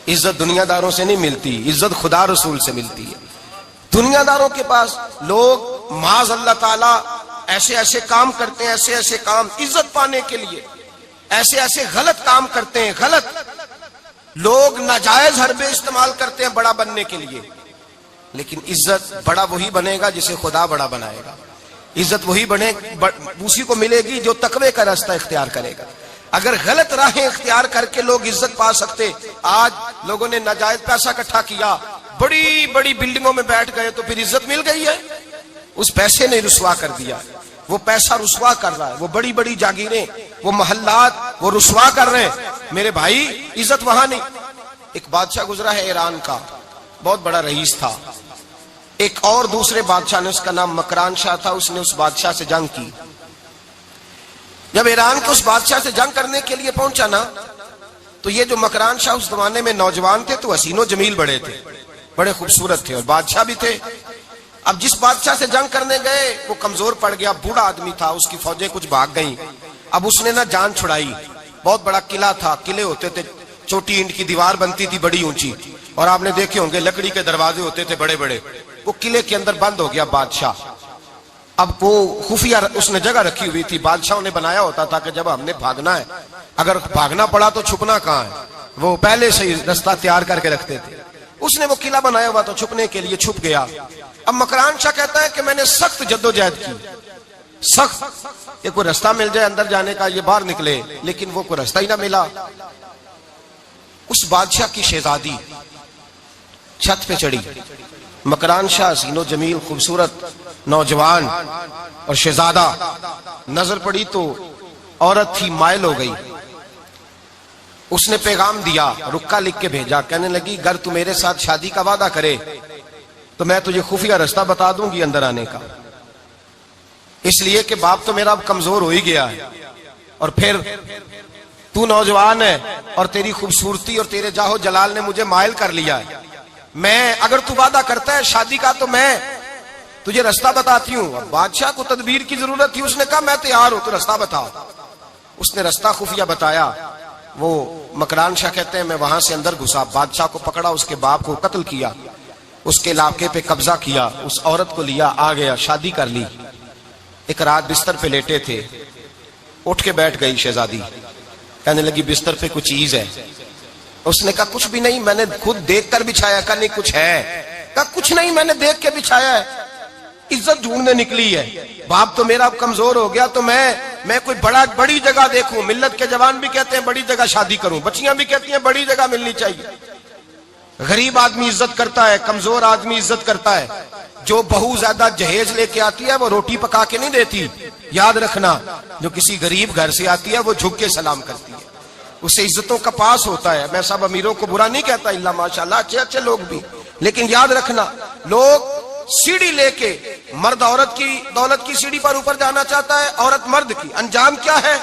عزت دنیا داروں سے نہیں ملتی، عزت خدا رسول سے ملتی ہے. دنیا داروں کے پاس لوگ معاذ اللہ تعالی ایسے ایسے کام کرتے ہیں، ایسے ایسے کام عزت پانے کے لیے، ایسے ایسے غلط کام کرتے ہیں. غلط لوگ ناجائز حربے استعمال کرتے ہیں بڑا بننے کے لیے. لیکن عزت بڑا وہی بنے گا جسے خدا بڑا بنائے گا. عزت وہی بنے اسی کو ملے گی جو تقوی کا راستہ اختیار کرے گا. اگر غلط راہیں اختیار کر کے لوگ عزت پا سکتے، آج لوگوں نے ناجائز پیسہ اکٹھا کیا، بڑی بڑی بلڈنگوں میں بیٹھ گئے تو پھر عزت مل گئی ہے. اس پیسے نے رسوا کر دیا، وہ پیسہ رسوا کر رہا ہے. وہ بڑی بڑی جاگیریں، وہ محلات، وہ رسوا کر رہے ہیں. میرے بھائی عزت وہاں نہیں. ایک بادشاہ گزرا ہے ایران کا، بہت بڑا رئیس تھا. ایک اور دوسرے بادشاہ نے، اس کا نام مکران شاہ تھا، اس نے اس بادشاہ سے جنگ کی. جب ایران کے اس بادشاہ سے جنگ کرنے کے لیے پہنچا نا، تو یہ جو مکران شاہ اس زمانے میں نوجوان تھے تو حسین و جمیل بڑے تھے، بڑے خوبصورت تھے اور بادشاہ بھی تھے. اب جس بادشاہ سے جنگ کرنے گئے وہ کمزور پڑ گیا، بوڑھا آدمی تھا، اس کی فوجیں کچھ بھاگ گئیں. اب اس نے نا جان چھڑائی. بہت بڑا قلعہ تھا، قلعے ہوتے تھے، چھوٹی اینٹ کی دیوار بنتی تھی بڑی اونچی، اور آپ نے دیکھے ہوں گے لکڑی کے دروازے ہوتے تھے بڑے بڑے. وہ قلعے کے اندر بند ہو گیا بادشاہ. اب وہ خفیہ اس نے جگہ رکھی ہوئی تھی، بادشاہوں نے بنایا ہوتا تھا کہ جب ہم نے بھاگنا ہے، اگر بھاگنا پڑا تو چھپنا کہاں ہے، وہ پہلے سے ہی رستہ تیار کر کے رکھتے تھے. اس نے وہ قلعہ بنایا ہوا تو چھپنے کے لیے چھپ گیا. اب مکران شاہ کہتا ہے کہ میں نے سخت جدوجہد کی، سخت، کہ کوئی رستہ مل جائے اندر جانے کا، یہ باہر نکلے، لیکن وہ کوئی رستہ ہی نہ ملا. اس بادشاہ کی شہزادی چھت پہ چڑھی. مکران شاہ حسین و جمیل، خوبصورت نوجوان اور شہزادہ، نظر پڑی تو عورت تھی، مائل ہو گئی. اس نے پیغام دیا، رکا لکھ کے بھیجا، کہنے لگی اگر تو میرے ساتھ شادی کا وعدہ کرے تو میں تجھے خفیہ رستہ بتا دوں گی اندر آنے کا. اس لیے کہ باپ تو میرا اب کمزور ہو ہی گیا ہے، اور پھر تو نوجوان ہے اور تیری خوبصورتی اور تیرے جاہو جلال نے مجھے مائل کر لیا ہے. میں اگر تو وعدہ کرتا ہے شادی کا تو میں تجھے رستہ بتاتی ہوں. اب بادشاہ کو تدبیر کی ضرورت تھی، اس نے کہا میں تیار ہوں، تو رستہ بتا. اس نے رستہ خفیہ بتایا. وہ مکران شاہ کہتے ہیں میں وہاں سے اندر گھسا، بادشاہ کو پکڑا، اس کے باپ کو قتل کیا، اس کے علاقے پہ قبضہ کیا، اس عورت کو لیا، آ گیا، شادی کر لی. ایک رات بستر پہ لیٹے تھے، اٹھ کے بیٹھ گئی شہزادی، کہنے لگی بستر پہ کچھ چیز ہے. اس نے کہا کچھ بھی نہیں، میں نے خود دیکھ کر بچھایا. کہا نہیں کچھ ہے. کہا کچھ نہیں، میں نے دیکھ کے بچھایا ہے. عزت ڈھونڈنے نکلی ہے. باپ تو میرا اب کمزور ہو گیا تو میں کوئی بڑی جگہ دیکھوں. ملت کے جوان بھی کہتے ہیں بڑی جگہ شادی کروں, بچیاں بھی کہتی ہیں بڑی جگہ ملنی چاہیے. غریب آدمی عزت کرتا ہے, کمزور آدمی عزت کرتا ہے. جو بہو زیادہ جہیز لے کے آتی ہے وہ روٹی پکا کے نہیں دیتی, یاد رکھنا. جو کسی غریب گھر سے آتی ہے وہ جھک کے سلام کرتی ہے, اس سے عزتوں کا پاس ہوتا ہے. میں سب امیروں کو برا نہیں کہتا, اللہ ماشاءاللہ اچھے اچھے لوگ بھی, لیکن یاد رکھنا لوگ سیڑھی لے کے, مرد عورت کی دولت کی سیڑھی پر اوپر جانا چاہتا ہے, عورت مرد کی. انجام کیا ہے؟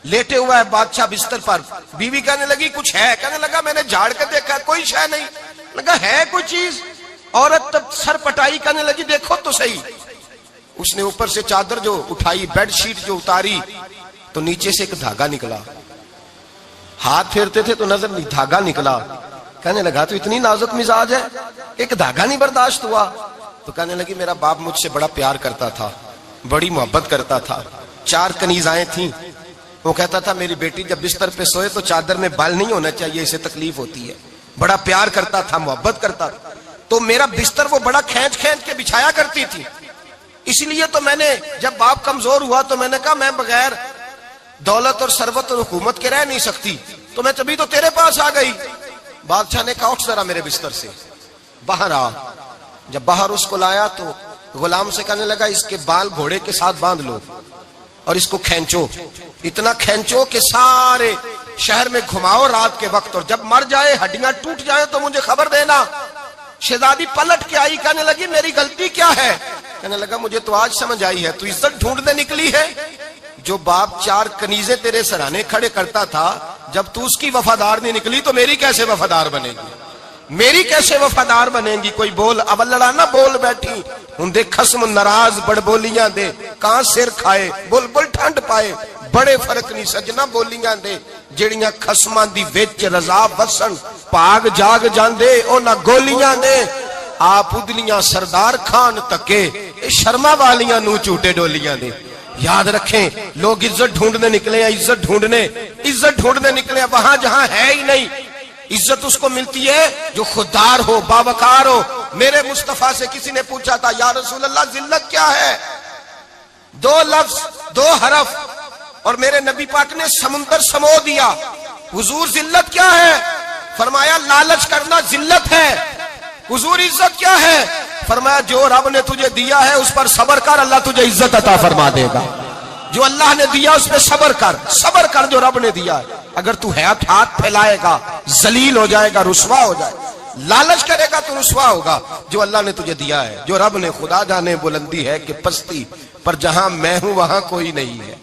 لیٹے ہوا ہے بادشاہ بستر پر, بیوی کہنے لگی کچھ ہے, کہنے لگا میں نے جھاڑ کے دیکھا کوئی شے نہیں, لگا ہے کوئی چیز. عورت تب سر پٹائی, کہنے لگی دیکھو تو صحیح. اس نے اوپر سے چادر جو اٹھائی, بیڈ شیٹ جو اتاری, تو نیچے سے ایک دھاگا نکلا. ہاتھ پھیرتے تھے تو نظر نہیں, دھاگا نکلا. کہنے لگا تو اتنی نازک مزاج ہے, ایک دھاگا نہیں برداشت ہوا. تو کہنے لگی میرا باپ مجھ سے بڑا پیار کرتا تھا, بڑی محبت کرتا تھا. 4 کنیزائیں تھیں. وہ کہتا تھا میری بیٹی جب بستر پہ سوئے تو چادر میں بال نہیں ہونا چاہیے, اسے تکلیف ہوتی ہے. بڑا پیار کرتا تھا, محبت کرتا تھا. تو میرا بستر وہ بڑا کھینچ کھینچ کے بچھایا کرتی تھی. اس لیے تو میں نے جب باپ کمزور ہوا تو میں نے کہا میں بغیر دولت اور ثروت اور حکومت کے رہ نہیں سکتی, تو میں تبھی تو تیرے پاس آ گئی. بادشاہ نے کہا اٹھ ذرا میرے بستر سے, باہر آ. جب باہر اس کو لایا تو غلام سے کہنے لگا اس کے بال گھوڑے کے ساتھ باندھ لو اور اس کو کھینچو, اتنا کھینچو کہ سارے شہر میں گھماؤ رات کے وقت, اور جب مر جائے ہڈیاں ٹوٹ جائیں تو مجھے خبر دینا. شہزادی پلٹ کے آئی, کہنے لگی میری غلطی کیا ہے؟ کہنے لگا مجھے تو آج سمجھ آئی ہے, تو عزت ڈھونڈنے نکلی ہے. جو باپ 4 کنیزیں تیرے سرانے کھڑے کرتا تھا, جب تو اس کی وفادار نہیں نکلی تو میری کیسے وفادار بنے گی, میری کیسے وفادار بنے گی؟ کوئی بول اول لڑانا بول بیٹھی ہوں دے خسم ناراض بڑ بولیاں دے, کہاں سر کھائے بل بل ٹھنڈ پائے, بڑے فرق نہیں سجنا بولیاں دے جڑیاں خسماں دی وچ رضا وسن, پاگ جاگ جاندے او نہ گولیاں دے. آپ ادلیاں سردار خان تکے شرما والیاں نو چوٹے ڈولیاں دے. یاد رکھیں لوگ عزت ڈھونڈنے نکلے ہیں, عزت ڈھونڈنے نکلے ہیں وہاں جہاں ہے ہی نہیں. عزت اس کو ملتی ہے جو خوددار ہو, باوقار ہو. میرے مصطفیٰ سے کسی نے پوچھا تھا یا رسول اللہ ذلت کیا ہے؟ 2 لفظ 2 حرف, اور میرے نبی پاک نے سمندر سمو دیا. حضور ذلت کیا ہے؟ فرمایا لالچ کرنا ذلت ہے. حضور عزت کیا ہے؟ فرمایا جو رب نے تجھے دیا ہے اس پر صبر کر, اللہ تجھے عزت عطا فرما دے گا. جو اللہ نے دیا اس پہ صبر کر جو رب نے دیا ہے. اگر تو ہاتھ پھیلائے گا ذلیل ہو جائے گا, رسوا ہو جائے گا. لالچ کرے گا تو رسوا ہوگا. جو اللہ نے تجھے دیا ہے, جو رب نے, خدا جانے بلندی ہے کہ پستی, پر جہاں میں ہوں وہاں کوئی نہیں ہے.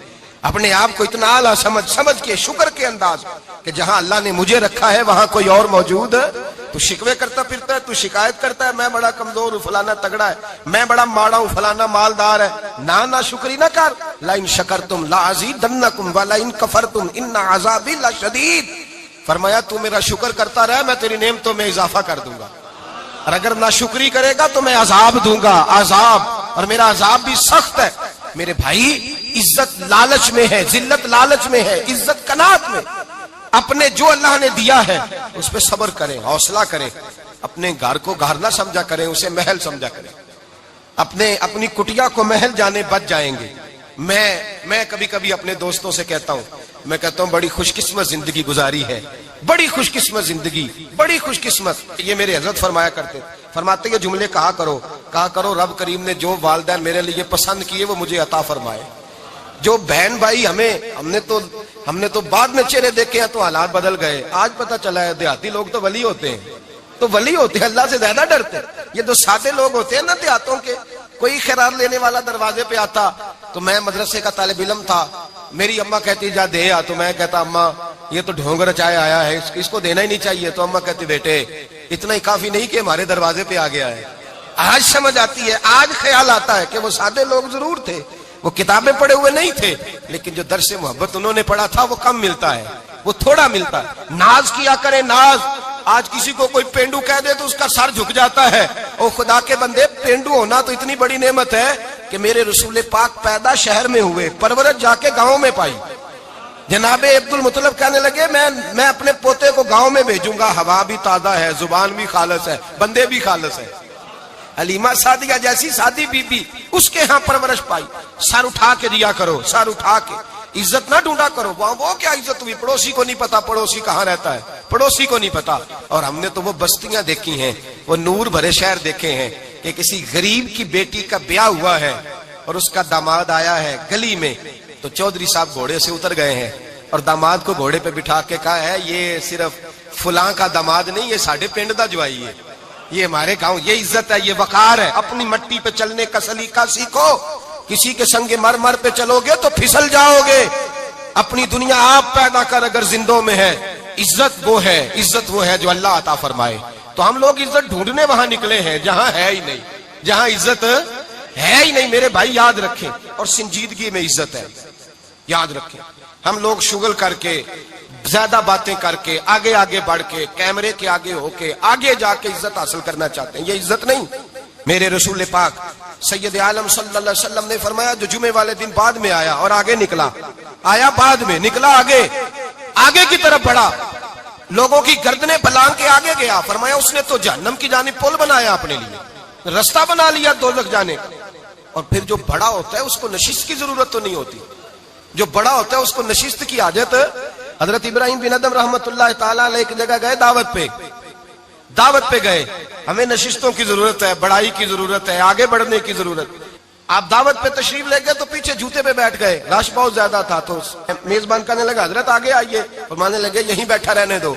اپنے آپ کو اتنا اعلیٰ سمجھ کے شکر کے انداز کہ جہاں اللہ نے مجھے رکھا ہے وہاں کوئی اور موجود ہے. تو شکوے کرتا پھرتا ہے, تو شکایت کرتا ہے میں بڑا کمزور ہوں, فلانا تگڑا ہے, میں بڑا ماڑا ہوں, فلانا مالدار ہے. نا شکری نہ کر. لئن شکرتم لازیدنکم ولئن کفرتم ان عذابی لشدید. فرمایا تو میرا شکر کرتا رہے, میں تیری نعمتوں میں اضافہ کر دوں گا, اور اگر ناشکری کرے گا تو میں عذاب دوں گا, عذاب, اور میرا عذاب بھی سخت ہے. میرے بھائی عزت لالچ میں ہے, ذلت لالچ میں ہے, عزت قناعت میں. اپنے جو اللہ نے دیا ہے اس پہ صبر کریں, حوصلہ کریں. اپنے گھر کو گھر نہ سمجھا کریں, اسے محل سمجھا کریں. اپنی کٹیا کو محل جانے بچ جائیں گے. میں کبھی کبھی اپنے دوستوں سے کہتا ہوں بڑی خوش قسمت زندگی گزاری ہے, بڑی خوش قسمت زندگی, بڑی خوش قسمت. یہ میرے حضرت فرماتے یہ جملے کہا کرو رب کریم نے جو والدین میرے لیے پسند کیے وہ مجھے عطا فرمائے. جو بہن بھائی ہم نے تو بعد میں چہرے دیکھے ہیں تو حالات بدل گئے. آج پتہ چلا ہے دیہاتی لوگ تو ولی ہوتے ہیں, اللہ سے زیادہ ڈرتے ہیں. یہ تو سادے لوگ ہوتے ہیں نا دیہاتوں کے. کوئی خیرات لینے والا دروازے پہ آتا تو میں مدرسے کا طالب علم تھا, میری اماں کہتی جا دے آ, تو میں کہتا اماں یہ تو ڈھونگ رچائے آیا ہے, اس کو دینا ہی نہیں چاہیے. تو اماں کہتی بیٹے اتنا ہی کافی نہیں کہ ہمارے دروازے پہ آ گیا ہے. آج سمجھ آتی ہے, آج خیال آتا ہے کہ وہ سادے لوگ ضرور تھے, وہ کتابیں پڑھے ہوئے نہیں تھے, لیکن جو درس محبت انہوں نے پڑھا تھا وہ کم ملتا ہے, وہ تھوڑا ملتا ہے. ناز کیا کریں, ناز. آج کسی کو کوئی پینڈو کہہ دے تو اس کا سر جھک جاتا ہے. او خدا کے بندے, پینڈو ہونا تو اتنی بڑی نعمت ہے کہ میرے رسول پاک پیدا شہر میں ہوئے, پرورش جا کے گاؤں میں پائی. جناب عبد المطلب کہنے لگے میں اپنے پوتے کو گاؤں میں بھیجوں گا, ہوا بھی تازہ ہے, زبان بھی خالص ہے, بندے بھی خالص ہے. حلیمہ سعدیہ جیسی سادی بی بی اس کے ہاں پرورش پائی. سر اٹھا کے دیا کرو, سر اٹھا کے, عزت نہ ڈھونڈا کرو. وہ کیا عزت ہوئی, پڑوسی کو نہیں پتا پڑوسی کہاں رہتا ہے, پڑوسی کو نہیں پتا. اور ہم نے تو وہ بستیاں دیکھی ہیں, وہ نور بھرے شہر دیکھے ہیں کہ کسی غریب کی بیٹی کا بیاہ ہوا ہے اور اس کا داماد آیا ہے گلی میں, تو چودھری صاحب گھوڑے سے اتر گئے ہیں اور داماد کو گھوڑے پہ بٹھا کے کہا ہے یہ صرف فلاں کا داماد نہیں, یہ ساڑھے پنڈ دا جوائی ہے, یہ ہمارے گاؤں, یہ عزت ہے, یہ وقار ہے. اپنی مٹی پہ چلنے کا سلیقہ سیکھو. کسی کے سنگ مرمر پہ چلو گے تو پھسل جاؤ گے. اپنی دنیا آپ پیدا کر اگر زندوں میں ہے. عزت وہ ہے جو اللہ عطا فرمائے. تو ہم لوگ عزت ڈھونڈنے وہاں نکلے ہیں جہاں ہے ہی نہیں, جہاں عزت ہے ہی نہیں. میرے بھائی یاد رکھیں, اور سنجیدگی میں عزت ہے, یاد رکھیں. ہم لوگ شغل کر کے, زیادہ باتیں کر کے, آگے آگے بڑھ کے, کیمرے کے آگے ہو کے, آگے جا کے عزت حاصل کرنا چاہتے ہیں. یہ عزت نہیں. میرے رسول پاک سید عالم صلی اللہ علیہ وسلم نے فرمایا جو جمعے والے دن بعد میں آیا اور آگے نکلا, آیا بعد میں, نکلا آگے کی طرف بڑھا, لوگوں کی گردنیں بلانگ کے آگے گیا. فرمایا اس نے تو جہنم کی جانب پل بنایا اپنے لیے, رستہ بنا لیا دوزخ جانے کا. اور پھر جو بڑا ہوتا ہے اس کو نشست کی ضرورت تو نہیں ہوتی. جو بڑا ہوتا ہے اس کو نشست کی حاجت. حضرت ابراہیم بن ادم رحمت اللہ تعالیٰ علیہ ایک جگہ گئے, دعوت پہ گئے. ہمیں نشستوں کی ضرورت ہے, بڑائی کی ضرورت ہے, آگے بڑھنے کی ضرورت. آپ دعوت پہ تشریف لے گئے تو پیچھے جوتے پہ بیٹھ گئے, رش بہت زیادہ تھا. تو میزبان کہنے لگا حضرت آگے آئیے. فرمانے لگے یہیں بیٹھا رہنے دو.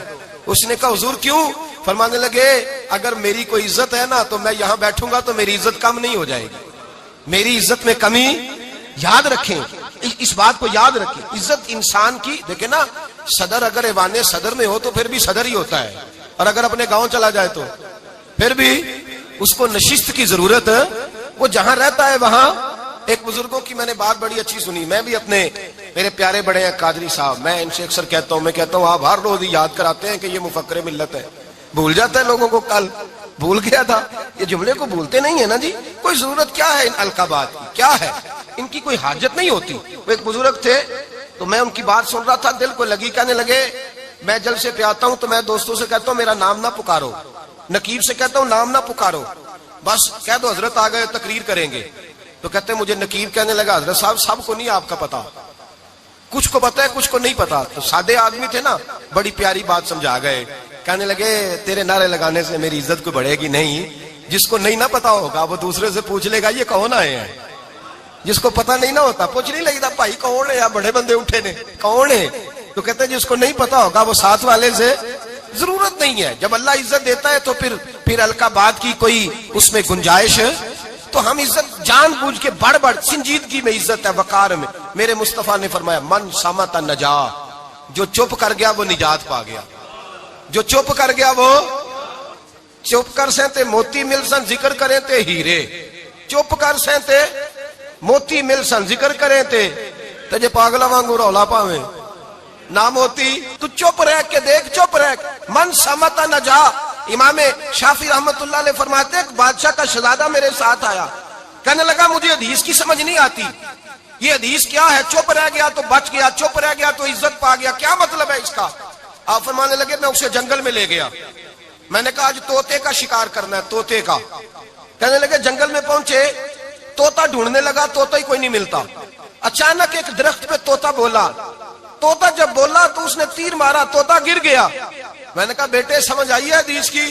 اس نے کہا حضور کیوں؟ فرمانے لگے اگر میری کوئی عزت ہے نا تو میں یہاں بیٹھوں گا تو میری عزت کم نہیں ہو جائے گی, میری عزت میں کمی. یاد رکھیں, اس بات کو یاد رکھیں. عزت انسان کی, دیکھیں نا, صدر اگر ایوان صدر میں ہو تو پھر بھی صدر ہی ہوتا ہے, اور اگر اپنے گاؤں چلا جائے تو پھر بھی اس کو نشست کی ضرورت. وہ جہاں رہتا ہے وہاں. ایک بزرگوں کی میں نے بات بڑی اچھی سنی. میں بھی اپنے, میرے پیارے بڑے ہیں قادری صاحب, میں ان سے اکثر کہتا ہوں آپ ہر روز یاد کراتے ہیں کہ یہ مفکر ملت ہے. بھول جاتا ہے لوگوں کو, کل بھول گیا تھا. یہ جملے کو بھولتے نہیں ہے نا جی. کوئی ضرورت کیا ہے ان القابات کی, کیا ہے ان کی, کوئی حاجت نہیں ہوتی. وہ ایک بزرگ تھے تو میں ان کی بات سن رہا تھا, دل کو لگی. کہنے لگے میں جلسے پہ آتا ہوں تو میں دوستوں سے کہتا ہوں میرا نام نہ پکارو, نقیب سے کہتا ہوں نام نہ پکارو, بس کہہ دو حضرت آ گئے تقریر کریں گے. تو کہتے ہیں مجھے نقیب کہنے لگا حضرت صاحب سب کو نہیں آپ کا پتا, کچھ کو پتا ہے کچھ کو نہیں پتا. تو سادے آدمی تھے نا, بڑی پیاری بات سمجھا گئے. کہنے لگے تیرے نعرے لگانے سے میری عزت کو بڑھے گی نہیں. جس کو نہیں نہ پتا ہوگا وہ دوسرے سے پوچھ لے گا یہ کون آئے ہیں. جس کو پتا نہیں نہ ہوتا پوچھ نہیں لگتا بھائی کون ہے, یا بڑے بندے اٹھے نے کون ہے. تو کہتے ہیں جس کو نہیں پتا ہوگا وہ ساتھ والے سے ضرورت نہیں ہے. جب اللہ عزت دیتا ہے تو پھر القابات کی کوئی اس میں گنجائش. تو ہم عزت جان بوجھ کے بڑھ سنجیدگی میں عزت ہے, وقار میں. میرے مصطفیٰ نے فرمایا من صمت نجا, جو چپ کر گیا وہ نجات پا گیا. جو چپ کر گیا وہ چپ کر سہتے موتی مل سن ذکر کریں تے ہیرے. چپ کر سہتے موتی مل سن ذکر کریں تے جے پاگلا وانگو رولا پاویں نہ موتی. تو چپ رہ کے دیکھ, چپ رہ. من صمت نجا. امام شافعی رحمت اللہ علیہ فرماتے ایک بادشاہ کا شہزادہ میرے ساتھ آیا, کہنے لگا مجھے حدیث کی سمجھ نہیں آتی, یہ حدیث کیا ہے؟ چپ رہ گیا تو بچ گیا, چپ رہ گیا تو عزت پا گیا, کیا مطلب ہے اس کا؟ آپ فرمانے لگے میں اسے جنگل میں لے گیا, میں نے کہا آج طوطے کا شکار کرنا ہے, طوطے کا. کہنے لگے جنگل میں پہنچے, طوطا ڈھونڈنے لگا, طوطا ہی کوئی نہیں ملتا. اچانک ایک درخت پہ طوطا بولا. طوطا جب بولا تو اس نے تیر مارا, طوطا گر گیا. میں نے کہا بیٹے سمجھ آئی ہے حدیث کی؟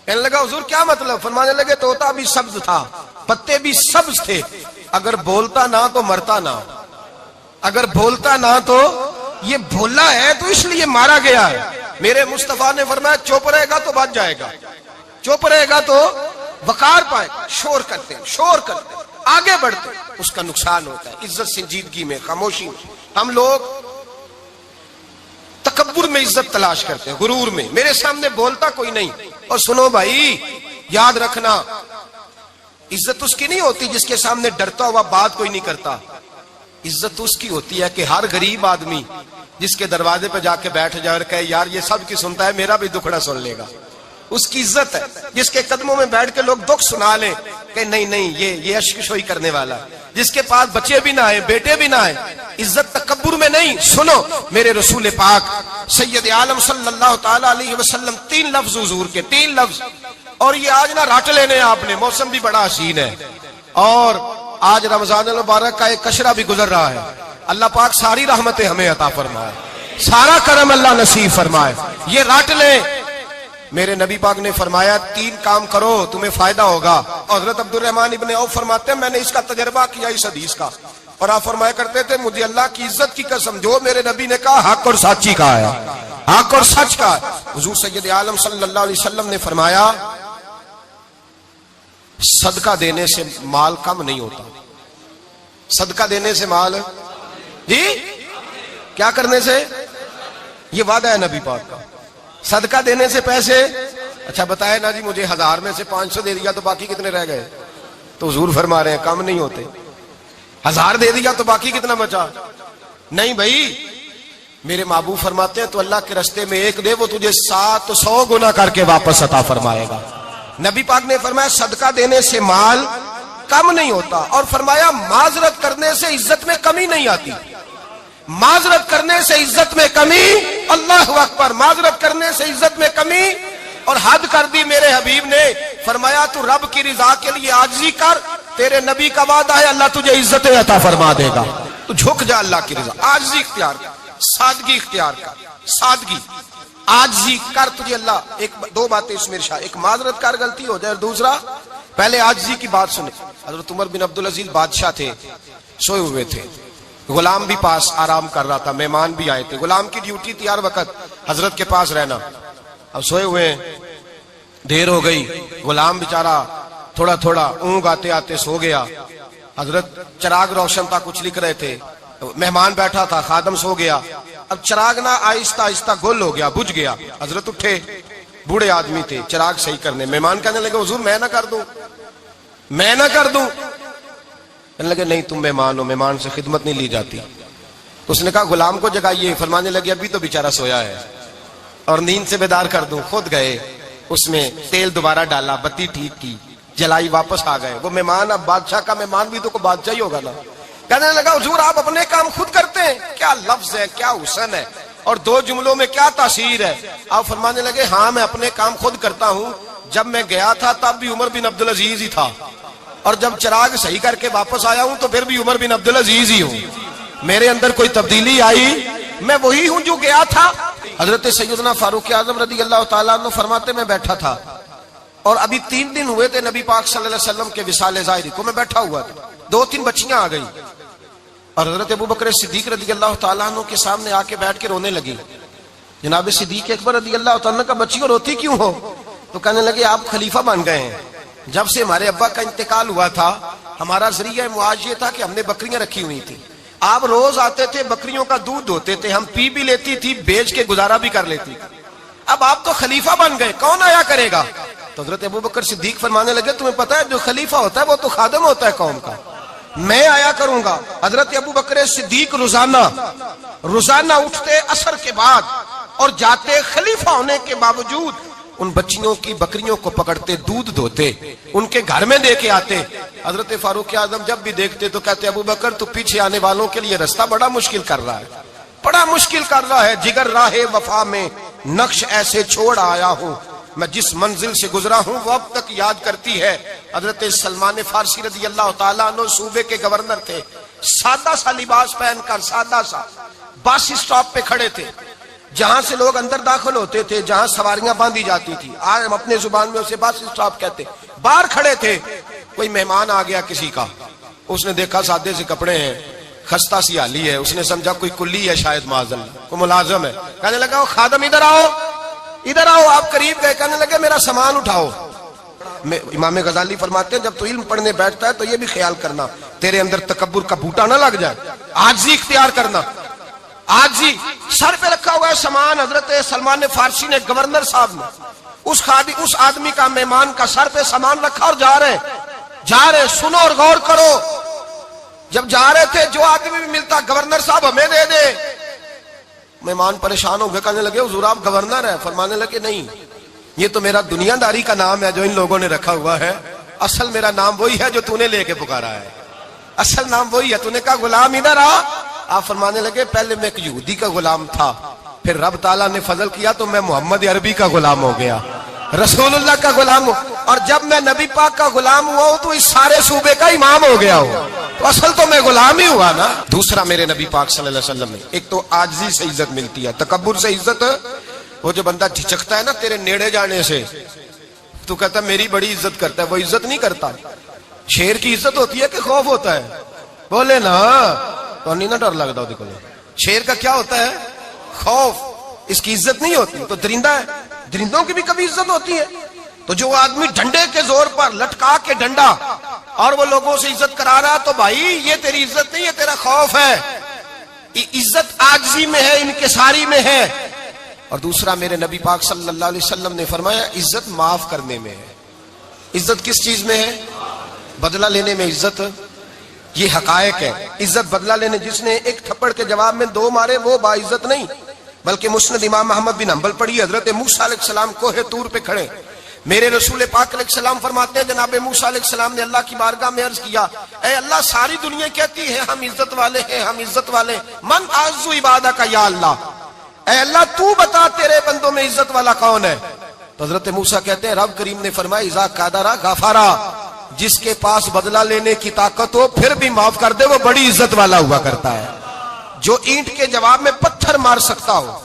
کہنے لگا حضور کیا مطلب؟ فرمانے لگے طوطا بھی سبز تھا, پتے بھی سبز تھے, اگر بولتا نہ تو مرتا نہ, اگر بولتا نہ تو یہ بولا ہے تو اس لیے مارا گیا ہے. میرے مصطفیٰ نے فرمایا چپ رہے گا تو بچ جائے گا, چپ رہے گا تو وقار پائے. شور کرتے آگے بڑھتے اس کا نقصان ہوتا ہے. عزت سنجیدگی میں, خاموشی میں. ہم لوگ تکبر میں عزت تلاش کرتے ہیں, غرور میں. میرے سامنے بولتا کوئی نہیں. اور سنو بھائی یاد رکھنا, عزت اس کی نہیں ہوتی جس کے سامنے ڈرتا ہوا بات کوئی نہیں کرتا. عزت اس کی ہوتی ہے کہ ہر غریب آدمی جس کے دروازے پہ جا کے بیٹھ جائے اور کہے یار یہ سب کی سنتا ہے, میرا بھی دکھڑا سن لے گا, اس کی عزت ہے. جس کے قدموں میں بیٹھ کے لوگ دکھ سنا لیں کہ نہیں یہ اشک شوئی کرنے والا, جس کے پاس بچے بھی نہ آئے, بیٹے بھی نہ آئے. عزت تکبر میں نہیں. سنو میرے رسول پاک سید عالم صلی اللہ تعالی علیہ وسلم 3 لفظ حضور کے, 3 لفظ اور یہ آج نہ رٹ لینے آپ نے، موسم بھی بڑا حسین ہے اور آج رمضان المبارک کا ایک کشرہ بھی گزر رہا ہے. اللہ پاک ساری رحمتیں ہمیں عطا فرمائے، سارا کرم اللہ نصیب فرمائے. یہ رٹ لیں. میرے نبی پاک نے فرمایا 3 کام کرو تمہیں فائدہ ہوگا. حضرت عبد الرحمن ابن عوف فرماتے ہیں میں نے اس کا تجربہ کیا اس حدیث کا، اور آپ فرمایا کرتے تھے مجھے اللہ کی عزت کی قسم جو میرے نبی نے کہا حق اور سچی کہا ہے، حق اور سچ کا. حضور سید عالم صلی اللہ علیہ وسلم نے فرمایا صدقہ دینے سے مال کم نہیں ہوتا. صدقہ دینے سے مال جی کیا کرنے سے؟ یہ وعدہ ہے نبی پاک کا. صدقہ دینے سے پیسے، اچھا بتائے نا جی مجھے 1000 میں سے 500 دے دیا تو باقی کتنے رہ گئے؟ تو حضور فرما رہے ہیں کم نہیں ہوتے. 1000 دے دیا تو باقی کتنا بچا؟ نہیں بھائی، میرے محبوب فرماتے ہیں تو اللہ کے رستے میں 1 دے وہ تجھے 700 گنا کر کے واپس عطا فرمائے گا. نبی پاک نے فرمایا صدقہ دینے سے مال کم نہیں ہوتا، اور فرمایا معذرت کرنے سے عزت میں کمی نہیں آتی. معذرت کرنے سے عزت میں کمی، اللہ اکبر، معذرت کرنے سے عزت میں کمی. اور حد کر دی میرے حبیب نے، فرمایا تو رب کی رضا کے لیے عاجزی کر، تیرے نبی کا وعدہ ہے اللہ تجھے عزت عطا فرما دے گا. تو جھک جا اللہ کی رضا، عاجزی اختیار کر، سادگی اختیار کر، سادگی عاجزی کر، تجھے اللہ 2 باتیں اس میں ارشاد، ایک معذرت کر غلطی ہو جائے، اور دوسرا پہلے عاجزی کی بات سنے. حضرت عمر بن عبدالعزیز بادشاہ تھے، سوئے ہوئے تھے، غلام بھی پاس آرام کر رہا تھا، مہمان بھی آئے تھے. غلام کی ڈیوٹی تھی ہر وقت حضرت کے پاس رہنا. اب سوئے ہوئے دیر ہو گئی، غلام بیچارہ تھوڑا تھوڑا اونگ آتے آتے سو گیا. حضرت چراغ روشن تھا، کچھ لکھ رہے تھے، مہمان بیٹھا تھا، خادم سو گیا. اب چراغ نہ آہستہ آہستہ گل ہو گیا، بجھ گیا. حضرت اٹھے، بوڑھے آدمی تھے، چراغ صحیح کرنے. مہمان کہنے لگے حضور میں نہ کر دوں، میں نہ کر دوں. کہنے لگے نہیں تم مہمان ہو، مہمان سے خدمت نہیں لی جاتی. اس نے کہا غلام کو جگائیے. فرمانے لگے ابھی تو بیچارہ سویا ہے اور نیند سے بیدار کر دوں. خود گئے، اس میں تیل دوبارہ ڈالا، بتی ٹھیک کی، جلائی، واپس آ گئے. وہ مہمان اب بادشاہ کا مہمان بھی تو کوئی بادشاہ ہی ہوگا نا. کہنے لگا حضور آپ اپنے کام خود کرتے ہیں؟ کیا لفظ ہے، کیا حسن ہے، اور 2 جملوں میں کیا تاثیر ہے. آپ فرمانے لگے ہاں میں اپنے کام خود کرتا ہوں. جب میں گیا تھا تب بھی عمر بن عبدالعزیز ہی تھا، اور جب چراغ صحیح کر کے واپس آیا ہوں تو پھر بھی عمر بن عبدالعزیز ہی ہوں. میرے اندر کوئی تبدیلی آئی؟ میں وہی ہوں جو گیا تھا. حضرت سیدنا فاروق اعظم رضی اللہ تعالیٰ عنہ فرماتے میں بیٹھا تھا، اور ابھی 3 دن ہوئے تھے نبی پاک صلی اللہ علیہ وسلم کے وصال ظاہری کو. میں بیٹھا ہوا تھا، 2-3 بچیاں آ گئی، اور حضرت ابو بکر صدیق رضی اللہ تعالیٰ عنہ کے سامنے آ کے بیٹھ کے رونے لگی. جناب صدیق اکبر رضی اللہ تعالیٰ عنہ کا بچیوں روتی کیوں ہو؟ تو کہنے لگے آپ خلیفہ بن گئے ہیں. جب سے ہمارے ابا کا انتقال ہوا تھا ہمارا ذریعہ معاش یہ تھا کہ ہم نے بکریاں رکھی ہوئی تھی. آپ روز آتے تھے، بکریوں کا دودھ دھوتے تھے، ہم پی بھی لیتی تھی، بیچ کے گزارا بھی کر لیتی. اب آپ تو خلیفہ بن گئے، کون آیا کرے گا؟ تو حضرت ابو بکر صدیق فرمانے لگے تمہیں پتہ ہے جو خلیفہ ہوتا ہے وہ تو خادم ہوتا ہے قوم کا، میں آیا کروں گا. حضرت ابو بکر صدیق روزانہ اٹھتے عصر کے بعد اور جاتے، خلیفہ ہونے کے باوجود ان بچیوں کی بکریوں کو پکڑتے، دودھ دھوتے، ان کے گھر میں دے کے آتے. حضرت فاروق اعظم جب بھی دیکھتے تو کہتے ابو بکر تو پیچھے آنے والوں کے لیے رستہ بڑا مشکل کر رہا ہے، بڑا مشکل کر رہا ہے. جگر راہ وفا میں نقش ایسے چھوڑ آیا ہوں، میں جس منزل سے گزرا ہوں وہ اب تک یاد کرتی ہے. حضرت سلمان فارسی رضی اللہ تعالیٰ عنہ صوبے کے گورنر تھے، سادہ سا لباس پہن کر سادہ سا بس اسٹاپ پہ کھڑے تھے، جہاں سے لوگ اندر داخل ہوتے تھے، جہاں سواریاں باندھی جاتی تھی، آج ہم اپنے زبان میں اسے بس اسٹاپ کہتے. باہر کھڑے تھے، کوئی مہمان آ گیا کسی کا، اس نے دیکھا سادے سے کپڑے ہیں، خستہ سی حالی ہے، اس نے سمجھا کوئی کلی ہے شاید، معاذ اللہ کوئی ملازم ہے. کہنے لگا خادم ادھر آؤ، ادھر آؤ. آپ قریب گئے، کہنے لگے میرا سامان اٹھاؤ. امام غزالی فرماتے ہیں جب تو علم پڑھنے بیٹھتا ہے تو یہ بھی خیال کرنا تیرے اندر تکبر کا بوٹا نہ لگ جائے، عاجزی اختیار کرنا. عاجزی، سر پہ رکھا ہوا ہے سامان. حضرت سلمان فارسی نے، گورنر صاحب نے، اس آدمی کا، مہمان کا سر پہ سامان رکھا اور جا رہے. سنو اور غور کرو. جب جا رہے تھے جو آدمی بھی ملتا گورنر صاحب ہمیں دے دے. مہمان پریشان ہو گئے، کہنے لگے حضور آپ گورنر ہیں؟ فرمانے لگے نہیں، یہ تو میرا دنیا داری کا نام ہے جو ان لوگوں نے رکھا ہوا ہے، اصل میرا نام وہی ہے جو تو نے لے کے پکارا ہے، اصل نام وہی ہے. تو نے کہا غلام ادھر آ. آپ فرمانے لگے پہلے میں ایک یہودی کا غلام تھا، پھر رب تعالیٰ نے فضل کیا تو میں محمد عربی کا غلام ہو گیا. رسول اللہ کا غلام ہوں، اور جب میں نبی پاک کا غلام ہوا ہوں تو اس سارے صوبے کا امام ہو گیا ہوں، تو اصل تو میں غلام ہی ہوا نا۔ دوسرا میرے نبی پاک صلی اللہ علیہ وسلم نے، ایک تو عاجزی سے عزت ملتی ہے، تکبر سے عزت، وہ جو بندہ جھجکتا ہے نا تیرے نیڑے جانے سے، تو کہتا ہے میری بڑی عزت کرتا ہے، وہ عزت نہیں کرتا۔ شیر کی عزت ہوتی ہے کہ خوف ہوتا ہے؟ بولے نا، تو نہیں نا ڈر لگتا دیکھو، شیر کا کیا ہوتا ہے؟ خوف، اس کی عزت نہیں ہوتی۔ تو درندہ ہے، درندوں کی بھی کبھی عزت ہوتی ہے؟ تو جو آدمی ڈنڈے کے زور پر لٹکا کے ڈنڈا اور وہ لوگوں سے عزت کرا رہا، تو بھائی یہ تیری عزت نہیں ہے، تیرا خوف ہے۔ عزت عاجزی میں ہے، انکساری میں ہے۔ اور دوسرا میرے نبی پاک صلی اللہ علیہ وسلم نے فرمایا عزت معاف کرنے میں ہے۔ عزت کس چیز میں ہے؟ بدلہ لینے میں عزت، یہ حقائق ہے۔ عزت بدلہ لینے، جس نے ایک تھپڑ کے جواب میں 2 مارے وہ باعزت نہیں، بلکہ مسند امام احمد بن حنبل پڑھی، حضرت موسیٰ علیہ السلام کوہ طور پہ کھڑے، میرے رسول پاک علیہ السلام فرماتے ہیں جناب موسیٰ علیہ السلام نے اللہ کی بارگاہ میں عرض کیا، اے اللہ ساری دنیا کہتی ہے ہم عزت والے ہیں، ہم عزت والے ہیں، من اعز عبادہ کا یا اللہ، اے اللہ تو بتا تیرے بندوں میں عزت والا کون ہے؟ تو حضرت موسیٰ کہتے ہیں رب کریم نے فرمایا اذا قادرا غفارا، جس کے پاس بدلہ لینے کی طاقت ہو پھر بھی معاف کر دے وہ بڑی عزت والا ہوا کرتا ہے۔ جو اینٹ کے جواب میں پتھر مار سکتا ہو،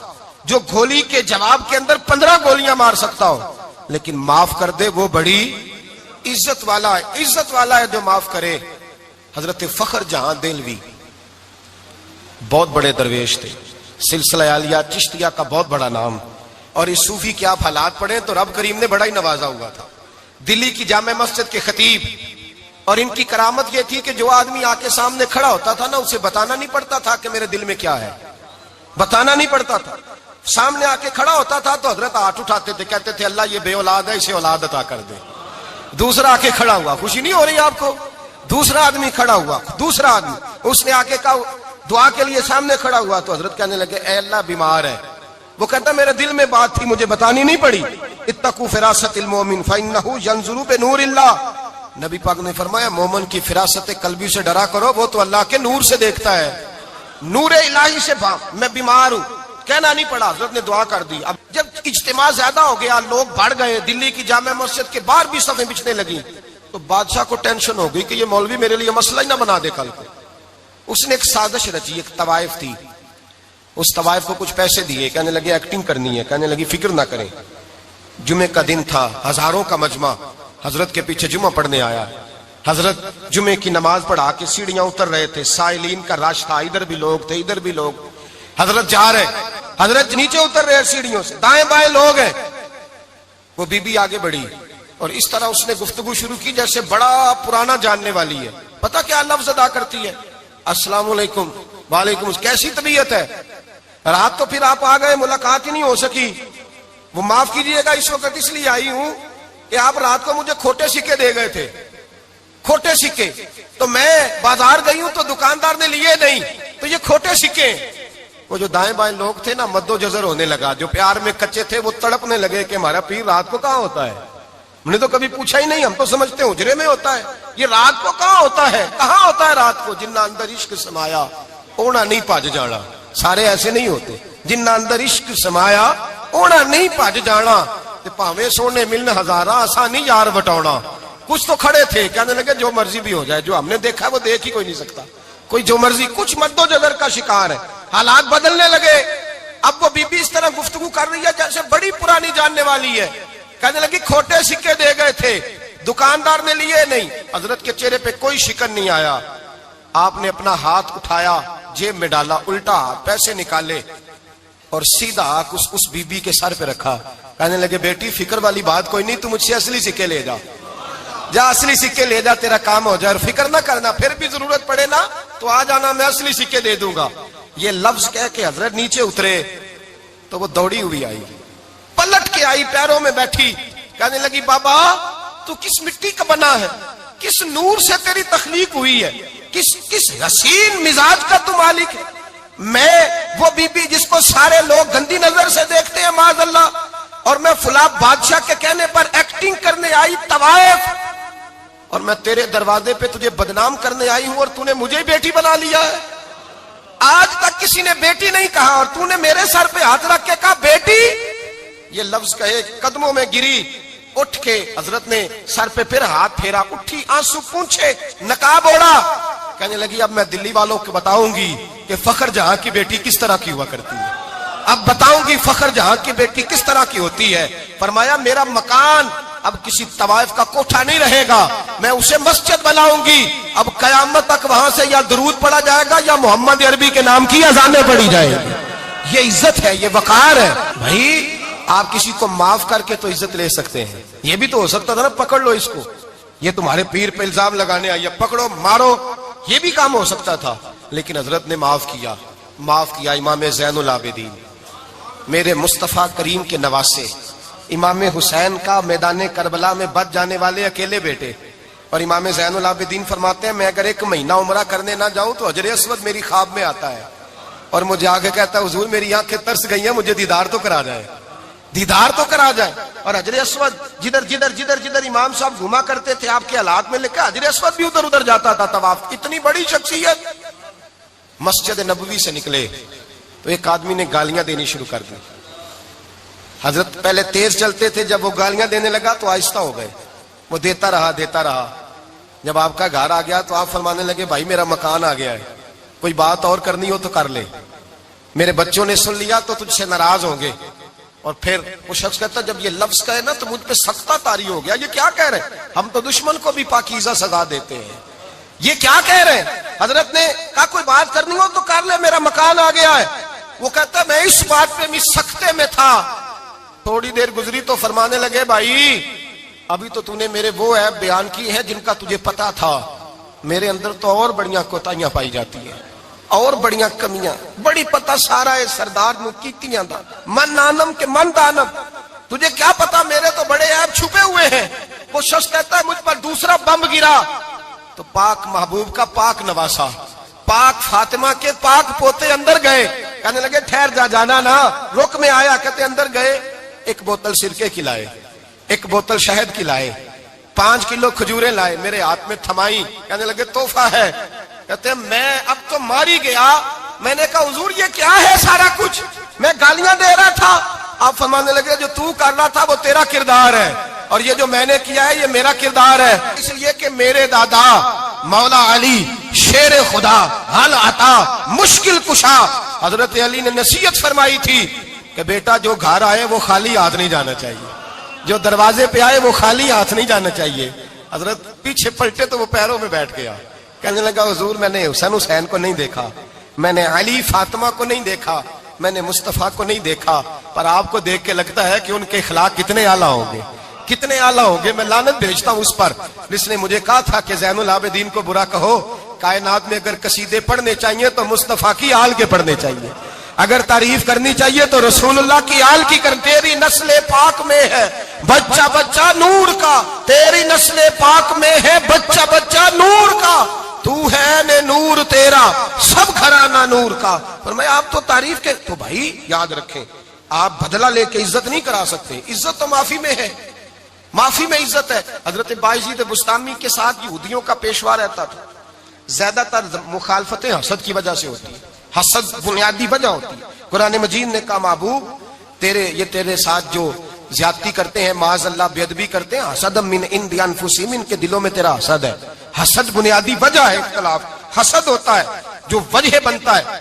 جو گولی کے جواب کے اندر 15 گولیاں مار سکتا ہو، لیکن معاف کر دے وہ بڑی عزت والا ہے۔ عزت والا ہے جو معاف کرے۔ حضرت فخر جہاں دہلوی بہت بڑے درویش تھے، سلسلہ عالیہ چشتیہ کا بہت بڑا نام، اور اس صوفی کے آپ حالات پڑھیں تو رب کریم نے بڑا ہی نوازا ہوا تھا۔ دلی کی جامع مسجد کے خطیب، اور ان کی کرامت یہ تھی کہ جو آدمی آ کے سامنے کھڑا ہوتا تھا نا اسے بتانا نہیں پڑتا تھا کہ میرے دل میں کیا ہے، بتانا نہیں پڑتا تھا۔ سامنے آ کے کھڑا ہوتا تھا تو حضرت ہاتھ اٹھاتے تھے، کہتے تھے اللہ یہ بے اولاد ہے اسے اولاد عطا کر دے۔ دوسرا آ کے کھڑا ہوا، خوشی نہیں ہو رہی آپ کو؟ دوسرا آدمی کھڑا ہوا، دوسرا آدمی، اس نے آ کے کہا دعا کے لیے سامنے کھڑا ہوا تو حضرت کہنے لگے اے اللہ بیمار ہے، وہ کہتا میرے دل میں بات تھی مجھے بتانی نہیں پڑی، اتقوا فراست المومن فانہ ینظر بنور اللہ، نبی پاک نے فرمایا مومن کی فراست قلبی سے ڈرا کرو، وہ تو اللہ کے نور سے دیکھتا ہے، نور الہی سے میں بیمار ہوں، کہنا نہیں پڑا، حضرت نے دعا کر دی۔ اب جب اجتماع زیادہ ہو گیا، لوگ بڑھ گئے، دلی کی جامع مسجد کے باہر بھی صفیں بچنے لگی، تو بادشاہ کو ٹینشن ہو گئی کہ یہ مولوی میرے لیے مسئلہ ہی نہ بنا دے کل کو۔ اس نے ایک سازش رچی، ایک طوائف تھی، اس طوائف کو کچھ پیسے دیے، کہنے لگے ایکٹنگ کرنی ہے، کہنے لگی فکر نہ کریں۔ جمعے کا دن تھا، ہزاروں کا مجمع حضرت کے پیچھے جمعہ پڑھنے آیا، حضرت جمعے کی نماز پڑھا کے سیڑھیاں اتر رہے تھے، سائلین کا رش تھا، ادھر بھی لوگ تھے ادھر بھی لوگ، حضرت جا رہے، حضرت نیچے اتر رہے سیڑھیوں سے، دائیں بائیں لوگ ہیں۔ وہ بی بی آگے بڑھی اور اس طرح اس نے گفتگو شروع کی جیسے بڑا پرانا جاننے والی ہے، پتہ کیا لفظ ادا کرتی ہے؟ السلام علیکم، وعلیکم، کیسی طبیعت ہے؟ رات تو پھر آپ آ گئے، ملاقات ہی نہیں ہو سکی، وہ معاف کیجئے گا اس وقت اس لیے آئی ہوں کہ آپ رات کو مجھے کھوٹے سکے دے گئے تھے، کھوٹے سکے، تو میں بازار گئی ہوں تو دکاندار نے لیے نہیں، تو یہ کھوٹے سکے۔ وہ جو دائیں بائیں لوگ تھے نا مد و جزر ہونے لگا، جو پیار میں کچے تھے وہ تڑپنے لگے کہ ہمارا پیر رات کو کہاں ہوتا ہے، ہم نے تو کبھی پوچھا ہی نہیں، ہم تو سمجھتے ہیں حجرے میں ہوتا ہے، یہ رات کو کہاں ہوتا ہے، کہاں ہوتا ہے رات کو؟ جنہ اندر عشق سمایا اونا نہیں پج جانا، سارے ایسے نہیں ہوتے، جنہ اندر عشق سمایا اونا نہیں پج جانا، تے پاویں سونے ملن ہزارہ آسانی یار بٹاؤنا۔ کچھ تو کھڑے تھے کہنے لگے جو مرضی بھی ہو جائے، جو ہم نے دیکھا وہ دیکھ ہی کوئی نہیں سکتا، کوئی جو مرضی، کچھ مد و جزر کا شکار ہے۔ حالات بدلنے لگے، اب وہ بی بی اس طرح گفتگو کر رہی ہے جیسے بڑی پرانی جاننے والی ہے، کہنے لگی کھوٹے سکے دے گئے تھے، دکاندار نے لیے نہیں۔ حضرت کے چہرے پہ کوئی شکن نہیں آیا، آپ نے اپنا ہاتھ اٹھایا، جیب میں ڈالا، الٹا ہاتھ، پیسے نکالے اور سیدھا ہاتھ اس بی بی کے سر پہ رکھا، کہنے لگے بیٹی فکر والی بات کوئی نہیں، تم مجھ سے اصلی سکے لے جا، جا اصلی سکے لے جا، تیرا کام ہو جائے، اور فکر نہ کرنا، پھر بھی ضرورت پڑے نا تو آ جانا، میں اصلی سکے دے دوں گا۔ یہ لفظ کہہ کے حضرت نیچے اترے تو وہ دوڑی ہوئی آئی، پلٹ کے آئی، پیروں میں بیٹھی، کہنے لگی بابا تو کس مٹی کا بنا ہے، کس نور سے تیری تخلیق ہوئی ہے، کس حسین مزاج کا تو مالک ہے؟ میں وہ بی بی جس کو سارے لوگ گندی نظر سے دیکھتے ہیں معاذ اللہ، اور میں فلاں بادشاہ کے کہنے پر ایکٹنگ کرنے آئی طوائف، اور میں تیرے دروازے پہ تجھے بدنام کرنے آئی ہوں اور تو نے مجھے بیٹی بنا لیا ہے۔ آج تک کسی نے بیٹی نہیں کہا اور تو نے میرے سر پہ ہاتھ رکھ کے کہا بیٹی، یہ لفظ کہے قدموں میں گری، اٹھ کے حضرت نے سر پہ پھر ہاتھ پھیرا، اٹھی آنسو پونچھے، نقاب اوڑا، کہنے لگی اب میں دلی والوں کو بتاؤں گی کہ فخر جہاں کی بیٹی کس طرح کی ہوا کرتی ہے، اب بتاؤں گی فخر جہاں کی بیٹی کس طرح کی ہوتی ہے۔ فرمایا میرا مکان اب کسی طوائف کا کوٹھا نہیں رہے گا، میں اسے مسجد بناؤں گی، اب قیامت تک وہاں سے یا درود پڑھا جائے گا یا محمد عربی کے نام کی اذانیں پڑھی جائیں گی۔ یہ عزت ہے، یہ وقار ہے۔ بھائی آپ کسی کو معاف کر کے تو عزت لے سکتے ہیں، یہ بھی تو ہو سکتا تھا نا پکڑ لو اس کو، یہ تمہارے پیر پہ الزام لگانے آئی، پکڑو مارو، یہ بھی کام ہو سکتا تھا، لیکن حضرت نے معاف کیا۔ معاف کیا امام زین العابدین، میرے مصطفیٰ کریم کے نواسے، امام حسین کا میدان کربلا میں بچ جانے والے اکیلے بیٹے، اور امام زین العابدین فرماتے ہیں میں اگر 1 مہینہ عمرہ کرنے نہ جاؤں تو حجر اسود میری خواب میں آتا ہے اور مجھے آگے کہتا ہے حضور میری آنکھیں ترس گئی ہیں، مجھے دیدار تو کرا جائے، دیدار تو کرا جائے۔ اور حجر اسود جدھر امام صاحب گھوما کرتے تھے آپ کے حالات میں لکھا حجر اسود بھی ادھر ادھر جاتا تھا طواف۔ اتنی بڑی شخصیت مسجد نبوی سے نکلے تو ایک آدمی نے گالیاں دینی شروع کر دی۔ حضرت پہلے تیز چلتے تھے، جب وہ گالیاں دینے لگا تو آہستہ ہو گئے، وہ دیتا رہا۔ جب آپ کا گھر آ گیا تو آپ فرمانے لگے بھائی میرا مکان آ گیا ہے، کوئی بات اور کرنی ہو تو کر لے، میرے بچوں نے سن لیا تو تجھ سے ناراض ہوں گے۔ اور پھر وہ شخص کہتا جب یہ لفظ کہے نا تو مجھ پہ سختہ طاری ہو گیا، یہ کیا کہہ رہے ہیں، ہم تو دشمن کو بھی پاکیزہ سزا دیتے ہیں، یہ کیا کہہ رہے ہیں۔ حضرت نے کہا کوئی بات کرنی ہو تو کر لے، میرا مکان آ گیا ہے۔ وہ کہتا میں اس بات پہ بھی سختے میں تھا۔ تھوڑی دیر گزری تو فرمانے لگے بھائی ابھی تو نے میرے وہ عیب بیان کی ہیں جن کا تجھے پتا تھا، میرے اندر تو اور بڑیاں کوتاہیاں پائی جاتی ہیں، اور بڑیاں کمیاں، بڑی پتا سارا ہے سردار نو کیتیاں دا من نانم کے من دانم، تجھے کیا پتا میرے تو بڑے عیب چھپے ہوئے ہیں۔ وہ شخص کہتا ہے مجھ پر دوسرا بم گرا تو پاک محبوب کا پاک نواسا، پاک فاطمہ کے پاک پوتے اندر گئے، کہنے لگے ٹھہر جا، جانا نا، رک میں آیا، کہتے اندر گئے، 1 بوتل سرکے کی لائے، 1 بوتل شہد کی لائے، 5 کلو کھجوریں لائے، میرے ہاتھ میں تھمائی، کہنے لگے تحفہ ہے۔ کہتے ہیں میں اب تو ماری گیا، میں نے کہا حضور یہ کیا ہے سارا کچھ، میں گالیاں دے رہا تھا۔ آپ فرمانے لگے جو تو کر رہا تھا وہ تیرا کردار ہے اور یہ جو میں نے کیا ہے یہ میرا کردار ہے، اس لیے کہ میرے دادا مولا علی شیر خدا حل عطا مشکل کشا، حضرت علی نے نصیحت فرمائی تھی کہ بیٹا جو گھر آئے وہ خالی ہاتھ نہیں جانا چاہیے، جو دروازے پہ آئے وہ خالی ہاتھ نہیں جانا چاہیے۔ حضرت پیچھے پلٹے تو وہ پیروں میں بیٹھ گیا، کہنے لگا حضور میں نے حسین کو نہیں دیکھا، میں نے علی فاطمہ کو نہیں دیکھا، میں نے مصطفیٰ کو نہیں دیکھا، پر آپ کو دیکھ کے لگتا ہے کہ ان کے اخلاق کتنے اعلیٰ ہوں گے، کتنے اعلیٰ ہوں گے۔ میں لعنت بھیجتا ہوں اس پر جس نے مجھے کہا تھا کہ زین العابدین کو برا کہو، کائنات میں اگر قصیدے پڑھنے چاہیے تو مصطفیٰ کی آل کے پڑھنے چاہیے، اگر تعریف کرنی چاہیے تو رسول اللہ کی آل کی کر۔ تیری نسل پاک میں ہے بچہ بچہ نور کا، تیری نسل پاک میں ہے بچہ بچہ نور کا، تو ہے نے نور تیرا سب گھرانہ نور کا۔ فرمایا آپ تو تعریف کے، تو بھائی یاد رکھیں آپ بدلہ لے کے عزت نہیں کرا سکتے، عزت تو معافی میں ہے، معافی میں عزت ہے۔ حضرت بایزید بستامی کے ساتھ یہودیوں کا پیشوا رہتا تھا، زیادہ تر مخالفتیں حسد کی وجہ سے ہوتی ہیں، حسد بنیادی وجہ ہوتی ہے۔ قرآن مجید نے کہا محبوب تیرے ساتھ جو زیادتی کرتے ہیں، معاذ اللہ بے ادبی کرتے ہیں، حسد من عند انفسہم، ان کے دلوں میں تیرا حسد ہے۔ حسد بنیادی وجہ ہے اختلاف، حسد ہوتا ہے جو وجہ بنتا ہے۔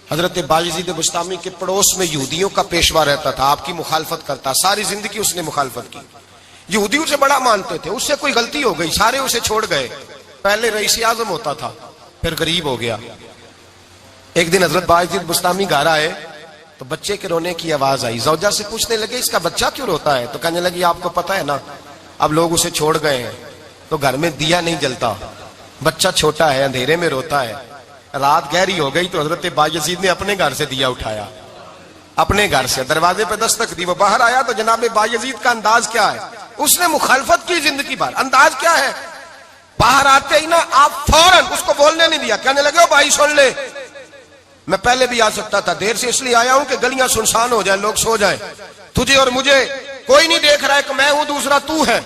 حضرت بایزید بستامی کے پڑوس میں یہودیوں کا پیشوا رہتا تھا، آپ کی مخالفت کرتا، ساری زندگی اس نے مخالفت کی، یہودی اسے بڑا مانتے تھے، اس سے کوئی غلطی ہو گئی سارے اسے چھوڑ گئے، پہلے رئیس اعظم ہوتا تھا پھر غریب ہو گیا۔ ایک دن حضرت بایزید بستامی گھر آئے تو بچے کے رونے کی آواز آئی، زوجہ سے پوچھنے لگے اس کا بچہ کیوں روتا ہے، تو کہنے لگی آپ کو پتہ ہے نا اب لوگ اسے چھوڑ گئے ہیں تو گھر میں دیا نہیں جلتا، بچہ چھوٹا ہے اندھیرے میں روتا ہے۔ رات گہری ہو گئی تو حضرت بایزید نے اپنے گھر سے دیا اٹھایا، اپنے گھر سے دروازے پہ دستک دی، وہ باہر آیا تو جناب بایزید کا انداز کیا ہے، اس نے مخالفت کی زندگی بھر، انداز کیا ہے، باہر آتے ہی نا آپ فوراً اس کو بولنے نہیں دیا، کہنے لگے بھائی سن لے، میں پہلے بھی آ سکتا تھا، دیر سے اس لیے آیا ہوں کہ گلیاں سنسان ہو جائیں، لوگ سو جائیں، تجھے اور مجھے کوئی نہیں دیکھ رہا ہے کہ میں ہوں دوسرا تو ہے،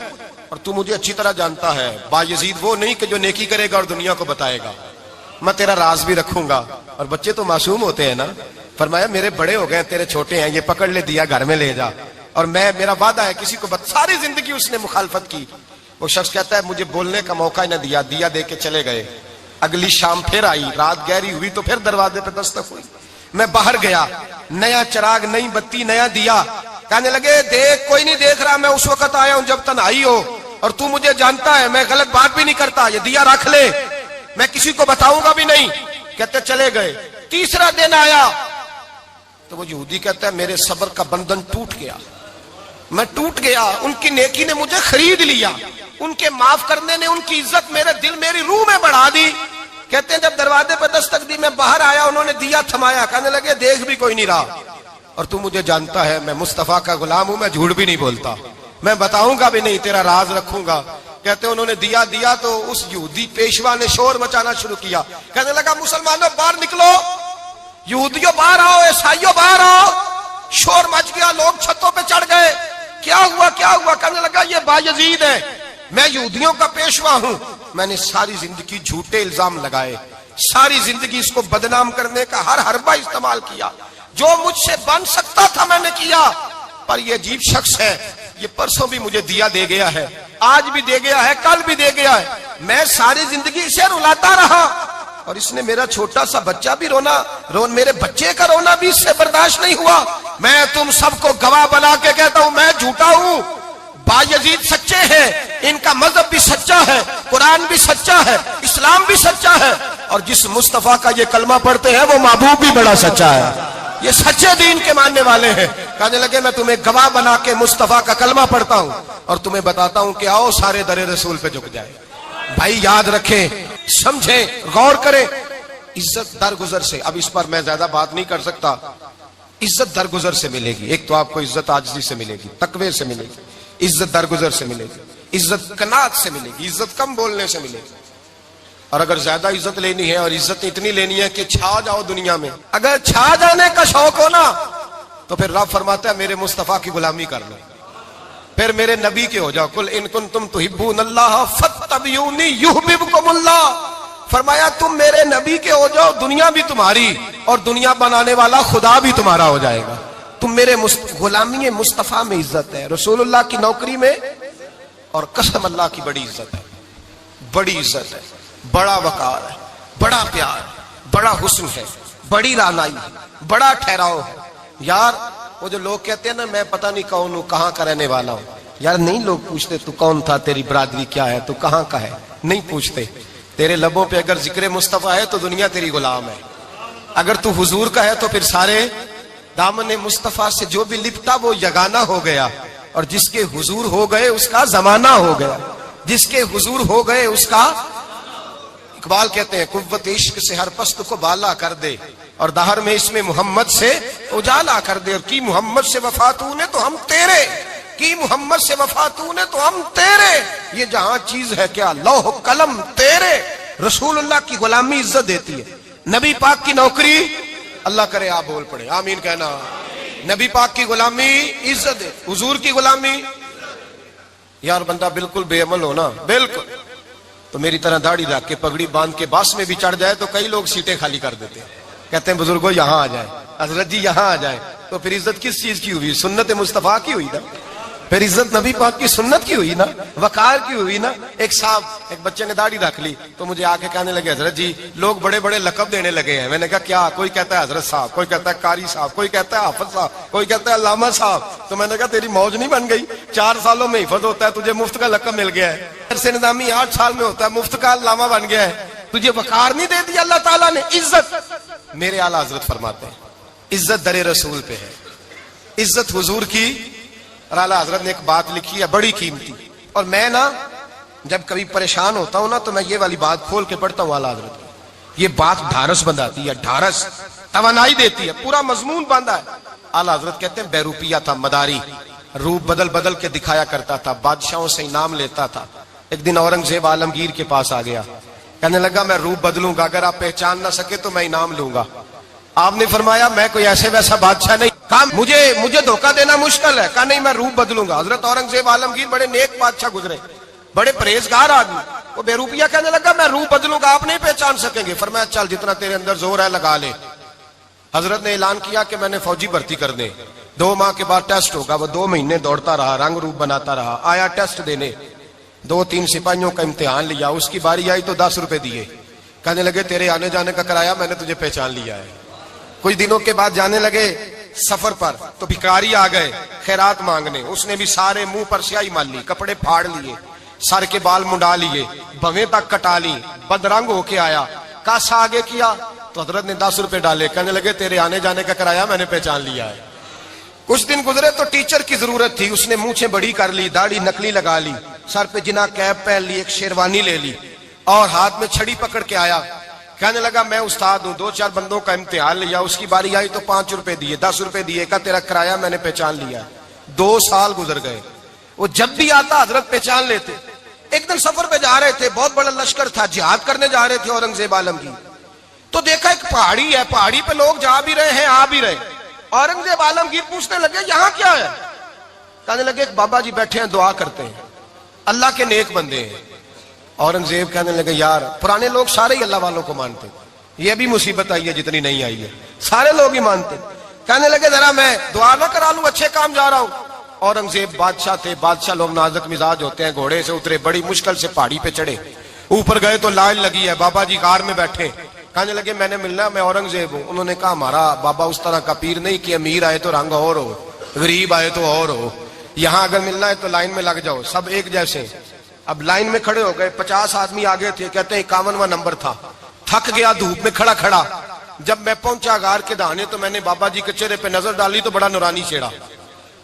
اور تو مجھے اچھی طرح جانتا ہے بایزید وہ نہیں کہ جو نیکی کرے گا اور دنیا کو بتائے گا، میں تیرا راز بھی رکھوں گا. اور بچے تو معصوم ہوتے ہیں نا. فرمایا میرے بڑے ہو گئے, تیرے چھوٹے ہیں, یہ پکڑ لے دیا گھر میں لے جا, اور میں میرا وعدہ ہے کسی کو ساری زندگی اس نے مخالفت کی. وہ شخص کہتا ہے مجھے بولنے کا موقع ہی نہ دیا, دیا دے کے چلے گئے. اگلی شام پھر آئی, رات گہری ہوئی تو پھر دروازے پہ دستک ہوئی. میں باہر گیا, نیا چراغ, نئی بتی, نیا دیا. کہنے لگے دیکھ, کوئی نہیں دیکھ رہا, میں اس وقت آیا ہوں جب تنہائی ہو, اور تو مجھے جانتا ہے میں غلط بات بھی نہیں کرتا, یہ دیا رکھ لے, میں کسی کو بتاؤں گا بھی نہیں. کہتے چلے گئے. تیسرا دن آیا تو وہ یہودی کہتا ہے میرے صبر کا بندھن ٹوٹ گیا, میں ٹوٹ گیا. ان کی نیکی نے مجھے خرید لیا, ان کے معاف کرنے نے ان کی عزت میرے دل, میری روح میں بڑھا دی. کہتے ہیں جب دروازے پہ دستک دی, میں باہر آیا, انہوں نے دیا تھمایا. کہنے لگے دیکھ بھی کوئی نہیں رہا, اور تو مجھے جانتا ہے میں مصطفیٰ کا غلام ہوں, میں جھوٹ بھی نہیں بولتا, میں بتاؤں گا بھی نہیں, تیرا راز رکھوں گا. کہتے ہیں انہوں نے دیا دیا تو اس یہودی پیشوا نے شور مچانا شروع کیا. کہنے لگا مسلمانوں باہر نکلو, یہودیوں باہر آؤ, عیسائیوں باہر آؤ. شور مچ گیا, لوگ چھتوں پہ چڑھ گئے. کیا ہوا کیا ہوا؟ کہنے لگا یہ بایزید ہے, میں یہودیوں کا پیشوا ہوں. میں نے ساری زندگی جھوٹے الزام لگائے, ساری زندگی اس کو بدنام کرنے کا ہر حربہ استعمال کیا, جو مجھ سے بن سکتا تھا میں نے کیا. پر یہ عجیب شخص ہے, یہ پرسوں بھی مجھے دیا دے گیا ہے, آج بھی دے گیا ہے, کل بھی دے گیا ہے. میں ساری زندگی اسے رلاتا رہا, اور اس نے میرا چھوٹا سا بچہ بھی میرے بچے کا رونا بھی اس سے برداشت نہیں ہوا. میں تم سب کو گواہ بنا کے کہتا ہوں میں جھوٹا ہوں, بایزید سچے ہیں, ان کا مذہب بھی سچا ہے, قرآن بھی سچا ہے, اسلام بھی سچا ہے, اور جس مصطفیٰ کا یہ کلمہ پڑھتے ہیں وہ محبوب بھی بڑا سچا ہے, یہ سچے دین کے ماننے والے ہیں. کہنے لگے میں تمہیں گواہ بنا کے مصطفیٰ کا کلمہ پڑھتا ہوں اور تمہیں بتاتا ہوں کہ آؤ سارے در رسول پہ جھک جائے. بھائی یاد رکھیں, سمجھیں, غور کریں. عزت درگزر سے, اب اس پر میں زیادہ بات نہیں کر سکتا, عزت درگزر سے ملے گی. ایک تو آپ کو عزت عاجزی سے ملے گی, تقوی سے ملے گی, عزت درگزر سے ملے گی, عزت قناعت سے ملے گی, عزت کم بولنے سے ملے گی. اور اگر زیادہ عزت لینی ہے اور عزت اتنی لینی ہے کہ چھا جاؤ دنیا میں, اگر چھا جانے کا شوق ہو نا تو پھر رب فرماتا ہے میرے مصطفیٰ کی غلامی کر لو, پھر میرے نبی کے ہو جاؤ. قل ان کنتم تحبون اللہ فاتبعونی یحببکم اللہ. فرمایا تم میرے نبی کے ہو جاؤ, دنیا بھی تمہاری اور دنیا بنانے والا خدا بھی تمہارا ہو جائے گا. تم میرے غلامی مصطفیٰ میں عزت ہے, رسول اللہ کی نوکری میں, اور قسم اللہ کی بڑی عزت ہے, بڑی عزت ہے, بڑا وقار ہے, بڑا پیار, بڑا حسن ہے, بڑی رعنائی ہے, بڑا ٹھہراؤ ہے. یار وہ جو لوگ کہتے ہیں نا میں پتہ نہیں کون ہوں, کہاں کا رہنے والا ہوں, یار نہیں لوگ پوچھتے تو کون تھا, تیری برادری کیا ہے, تو کہاں کا ہے, نہیں پوچھتے. تیرے لبوں پہ اگر ذکر مصطفیٰ ہے تو دنیا تیری غلام ہے, اگر تو حضور کا ہے تو پھر سارے دامن مصطفیٰ سے جو بھی لپٹا وہ یگانہ ہو گیا, اور جس کے حضور ہو گئے اس کا زمانہ ہو گیا, جس کے حضور ہو گئے اس کا. اقبال کہتے ہیں قوت عشق سے ہر پست کو بالا کر دے, اور دہر میں اس میں محمد سے اجالا کر دے. اور کی محمد سے وفا تو نے تو ہم تیرے, کی محمد سے وفا تو نے تو ہم تیرے. یہ جہاں چیز ہے کیا لوح قلم تیرے. رسول اللہ کی غلامی عزت دیتی ہے, نبی پاک کی نوکری, اللہ کرے آپ بول پڑے آمین کہنا, نبی پاک کی غلامی عزت دے, حضور کی غلامی. یار بندہ بالکل بے عمل ہونا, بالکل تو میری طرح داڑھی رکھ کے پگڑی باندھ کے باس میں بھی چڑھ جائے تو کئی لوگ سیٹیں خالی کر دیتے ہیں, کہتے ہیں بزرگوں یہاں آ جائے, حضرت جی یہاں آ جائے. تو پھر عزت کس چیز کی ہوئی؟ سنت مصطفیٰ کی ہوئی نا, پھر عزت نبی پاک کی سنت کی ہوئی نا, وقار کی ہوئی نا. ایک صاحب, ایک بچے نے داڑھی رکھ لی تو مجھے آ کے کہنے لگے حضرت جی لوگ بڑے بڑے لقب دینے لگے ہیں. میں نے کہا کیا؟ کوئی کہتا ہے حضرت صاحب, کوئی کہتا ہے قاری صاحب, کوئی کہتا ہے حافظ صاحب, کوئی کہتا ہے علامہ صاحب. تو میں نے کہا تیری موج نہیں بن گئی, 4 سالوں میں حفظ ہوتا ہے, تجھے مفت کا لقب مل گیا ہے. سے نظامی 8 سال میں ہوتا ہے, مفت کا علامہ بن گیا ہے, تجھے وقار نہیں دے دیا اللہ تعالیٰ نے. عزت میرے اعلیٰ حضرت فرماتے ہیں عزت در رسول پہ ہے, عزت حضور کی. اور اعلیٰ حضرت نے ایک بات لکھی ہے بڑی قیمتی, اور میں نا جب کبھی پریشان ہوتا ہوں نا تو میں یہ والی بات کھول کے پڑھتا ہوں اعلیٰ حضرت کی. یہ بات ڈھارس بندھاتی ہے, ڈھارس توانائی دیتی ہے, پورا مضمون باندھا ہے. اعلیٰ حضرت کہتے ہیں بیروپیہ تھا, مداری, روپ بدل بدل کے دکھایا کرتا تھا, بادشاہوں سے انعام لیتا تھا. ایک دن اورنگزیب عالمگیر کے پاس آ گیا, کہنے لگا میں روپ بدلوں گا, اگر آپ پہچان نہ سکے تو میں انعام لوں گا. آپ نے فرمایا میں کوئی ایسے ویسا بادشاہ نہیں, کہا مجھے دھوکہ دینا مشکل ہے, کہا نہیں میں روپ بدلوں گا. حضرت اورنگزیب عالمگیر بڑے نیک بادشاہ گزرے, بڑے پرہیزگار آدمی. وہ بے روپیہ کہنے لگا میں روح بدلوں گا آپ نہیں پہچان سکیں گے. فرمایا چل جتنا تیرے اندر زور ہے لگا لے. حضرت نے اعلان کیا کہ میں نے فوجی بھرتی کر دیں. 2 ماہ کے بعد ٹیسٹ ہوگا. وہ 2 مہینے دوڑتا رہا, رنگ روپ بناتا رہا. آیا ٹیسٹ دینے, 2-3 سپاہیوں کا امتحان لیا. اس کی باری آئی تو 10 روپے دیے. کہنے لگے تیرے آنے جانے کا کرایہ میں نے تجھے پہچان لیا ہے. کچھ دنوں کے بعد جانے لگے سفر پر تو بھکاری آ گئے خیرات مانگنے. اس نے بھی سارے منہ پر سیاہی مال لی, کپڑے پھاڑ لیے, سر کے بال منڈا لیے, بھویں تک کٹا لی, بدرنگ ہو کے آیا. کاسا آگے کیا تو حضرت نے 10 روپے ڈالے. کہنے لگے تیرے آنے جانے کا کرایہ میں نے پہچان لیا ہے. کچھ دن گزرے تو ٹیچر کی ضرورت تھی. اس نے مونچھیں بڑی کر لی, داڑھی نکلی لگا لی, سر پہ جنا کیپ پہن لی, ایک شیروانی لے لی اور ہاتھ میں چھڑی پکڑ کے آیا. کہنے لگا میں استاد ہوں. 2-4 بندوں کا امتحان لیا. اس کی باری آئی تو 5 روپے دیے, 10 روپے دیے. کہا تیرا کرایہ میں نے پہچان لیا. 2 سال گزر گئے. وہ جب بھی آتا حضرت پہچان لیتے. ایک دن سفر پہ جا رہے تھے, بہت بڑا لشکر تھا, جہاد کرنے جا رہے تھے اورنگزیب عالم کی. تو دیکھا ایک پہاڑی ہے, پہاڑی پہ لوگ جا بھی رہے ہیں آ بھی رہے. اورنگزیب عالمگیر پوچھنے لگے یہاں کیا ہے. کہنے لگے ایک بابا جی بیٹھے ہیں دعا کرتے ہیں, اللہ کے نیک بندے ہیں. اورنگزیب کہنے لگے یار پرانے لوگ سارے ہی اللہ والوں کو مانتے, یہ بھی مصیبت آئی ہے جتنی نہیں آئی ہے, سارے لوگ ہی مانتے. کہنے لگے ذرا میں دعا نہ کرا لوں, اچھے کام جا رہا ہوں. اورنگزیب بادشاہ تھے, بادشاہ لوگ نازک مزاج ہوتے ہیں. گھوڑے سے اترے, بڑی مشکل سے پہاڑی پہ چڑھے, اوپر گئے تو لائن لگی ہے. بابا جی غار میں بیٹھے. کہنے لگے میں نے ملنا, میں اورنگزیب ہوں. انہوں نے کہا ہمارا بابا اس طرح کا پیر نہیں کہ امیر آئے تو رنگ اور ہو, غریب آئے تو اور ہو. یہاں اگر ملنا ہے تو لائن میں لگ جاؤ, سب ایک جیسے. اب لائن میں کھڑے ہو گئے. 50 آدمی آگے تھے. کہتے ہیں 51واں نمبر تھا. تھک گیا دھوپ میں کھڑا کھڑا. جب میں پہنچا غار کے دہانے تو میں نے بابا جی کے چہرے پہ نظر ڈالی تو بڑا نورانی چہرہ,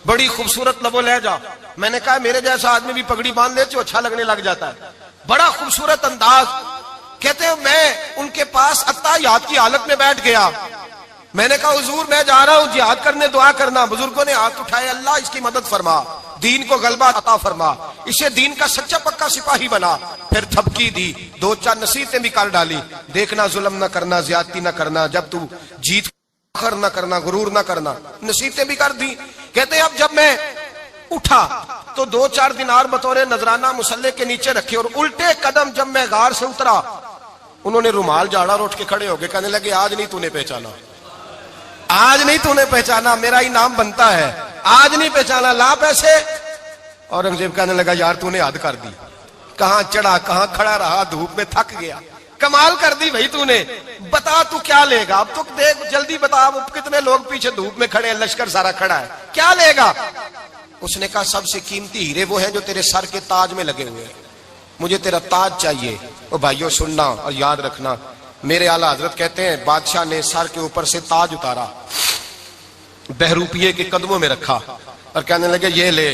بڑی خوبصورت لب و لہجہ. میں نے کہا میرے جیسا آدمی بھی پگڑی باندھ لے تو اچھا لگنے لگ جاتا ہے, بڑا خوبصورت انداز. کہتے ہیں میں ان کے پاس اتحیات کی حالت میں بیٹھ گیا. میں نے کہا حضور میں جا رہا ہوں جہاد کرنے, دعا کرنا. بزرگوں نے ہاتھ اٹھائے, اللہ اس کی مدد فرما, دین کو غلبہ عطا فرما, اسے دین کا سچا پکا سپاہی بنا. پھر تھپکی دی, 2-4 نصیحتیں بھی کر ڈالی. دیکھنا ظلم نہ کرنا, زیادتی نہ کرنا, جب تو جیت فخر نہ کرنا, غرور نہ کرنا. نصیحتیں بھی کر دی. کہتے ہیں اب جب میں اٹھا تو 2-4 دینار بطور نذرانہ مسلح کے نیچے رکھے, اور الٹے قدم جب میں غار سے اترا انہوں نے رومال جھاڑا اور اٹھ کے کھڑے ہو گئے. کہنے لگے آج نہیں تو نے پہچانا, آج نہیں تو نے پہچانا, میرا انعام بنتا ہے, آج نہیں پہچانا, لا پیسے. اورنگزیب کہنے لگا یار تو نے حد کر دی, کہاں چڑھا کہاں کھڑا رہا, دھوپ میں تھک گیا, کمال کر دی بھائی تو نے. بتا تو کیا لے گا, اب تو دیکھ جلدی بتا, اب کتنے لوگ پیچھے دھوپ میں کھڑے ہیں, لشکر سارا کھڑا ہے, کیا لے گا. اس نے کہا سب سے قیمتی ہیرے وہ ہیں جو تیرے سر کے تاج میں لگے ہوئے ہیں, مجھے تیرا تاج چاہیے. او بھائیو سننا اور یاد رکھنا, میرے اعلیٰ حضرت کہتے ہیں بادشاہ نے سر کے اوپر سے تاج اتارا, بہروپیے کے قدموں میں رکھا اور کہنے لگے یہ لے,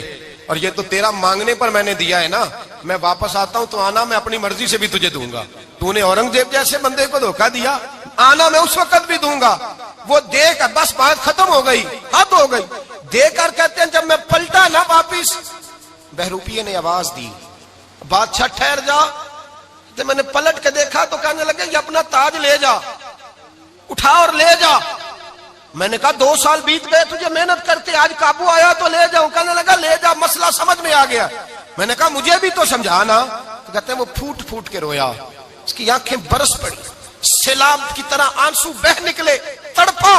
اور یہ تو تیرا مانگنے پر میں نے دیا ہے نا, میں واپس آتا ہوں تو آنا میں اپنی مرضی سے بھی تجھے دوں گا. تو نے اورنگزیب جیسے بندے کو دھوکہ دیا, آنا میں اس وقت بھی دوں گا. وہ دے کر بس بات ختم ہو گئی, حد ہو گئی. دے کر کہتے ہیں جب میں پلٹا نا واپس, بہروپیے نے آواز دی بادشاہ ٹھہر جا. تو میں نے پلٹ کے دیکھا تو کہنے لگے یہ اپنا تاج لے جا, اٹھا اور لے جا. میں نے کہا 2 سال بیت گئے تجھے محنت کرتے, آج قابو آیا تو لے جاؤں. کہنے لگا لے جا, مسئلہ سمجھ میں آ گیا. میں نے کہا مجھے بھی تو سمجھانا. تو کہتے ہیں وہ پھوٹ پھوٹ کے رویا, اس کی آنکھیں برس پڑی, سیلاب کی طرح آنسو بہ نکلے, تڑپا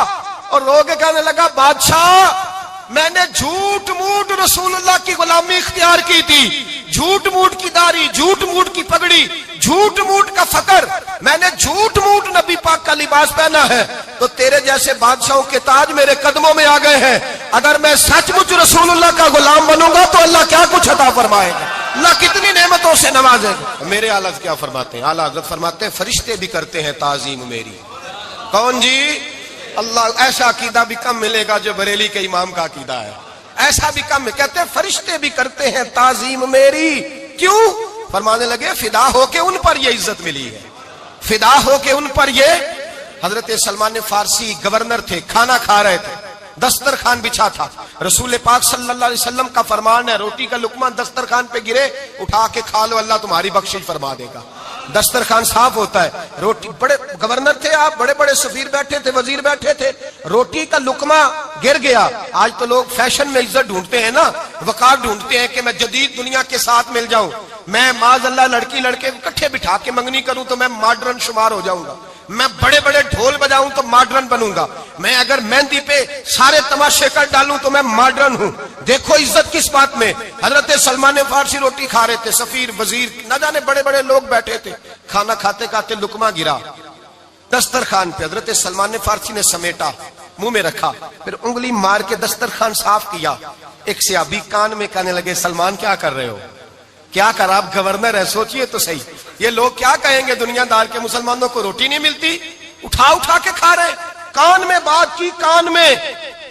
اور رو کے کہنے لگا بادشاہ میں نے جھوٹ موٹ رسول اللہ کی غلامی اختیار کی تھی, جھوٹ موٹ کی داڑھی, جھوٹ موٹ کی پگڑی, جھوٹ موٹ کا فقر, میں نے جھوٹ موٹ نبی پاک کا لباس پہنا ہے, تو تیرے جیسے بادشاہوں کے تاج میرے قدموں میں آ گئے ہیں. اگر میں سچ مچ رسول اللہ کا غلام بنوں گا تو اللہ کیا کچھ عطا فرمائے گا, اللہ کتنی نعمتوں سے نوازے گا. میرے اعلیٰ کیا فرماتے ہیں, اعلیٰ حضرت فرماتے ہیں فرشتے بھی کرتے ہیں تعظیم میری. کون جی؟ اللہ. ایسا عقیدہ بھی کم ملے گا جو بریلی کے امام کا عقیدہ ہے, ایسا بھی کم. کہتے ہیں فرشتے بھی کرتے ہیں تعظیم میری. کیوں؟ فرمانے لگے فدا ہو کے ان پر یہ عزت ملی ہے, فدا ہو کے ان پر یہ. حضرت سلمان فارسی گورنر تھے, کھانا کھا رہے تھے, دسترخوان بچھا تھا. رسول پاک صلی اللہ علیہ وسلم کا فرمان ہے روٹی کا لقمہ دسترخوان پہ گرے اٹھا کے کھا لو, اللہ تمہاری بخشش فرما دے گا. دسترخوان صاف ہوتا ہے. روٹی, بڑے گورنر تھے آپ, بڑے بڑے سفیر بیٹھے تھے, وزیر بیٹھے تھے, روٹی کا لقمہ گر گیا. آج تو لوگ فیشن میں عزت ڈھونڈتے ہیں نا, وقار ڈھونڈتے ہیں کہ میں جدید دنیا کے ساتھ مل جاؤں. میں معاذ اللہ لڑکی لڑکے کو کٹھے بٹھا کے منگنی کروں تو میں ماڈرن شمار ہو جاؤں گا، میں بڑے بڑے ڈھول بجاؤں تو ماڈرن بنوں گا، میں اگر مہندی پہ سارے تماشے کر ڈالوں تو میں ماڈرن ہوں۔ دیکھو عزت کس بات میں۔ حضرت سلمان فارسی روٹی کھا رہے تھے، سفیر وزیر نہ جانے بڑے بڑے لوگ بیٹھے تھے، کھانا کھاتے کھاتے لقمہ گرا دسترخوان پہ، حضرت سلمان فارسی نے سمیٹا منہ میں رکھا، پھر انگلی مار کے دسترخوان صاف کیا۔ ایک صحابی کان میں کہنے لگے سلمان کیا کر رہے ہو، کیا کر، آپ گورنر ہے، سوچئے تو صحیح، یہ لوگ کیا کہیں گے دنیا دار کے مسلمانوں کو روٹی نہیں ملتی، اٹھا اٹھا کے کھا رہے، کان میں بات کی، کان میں۔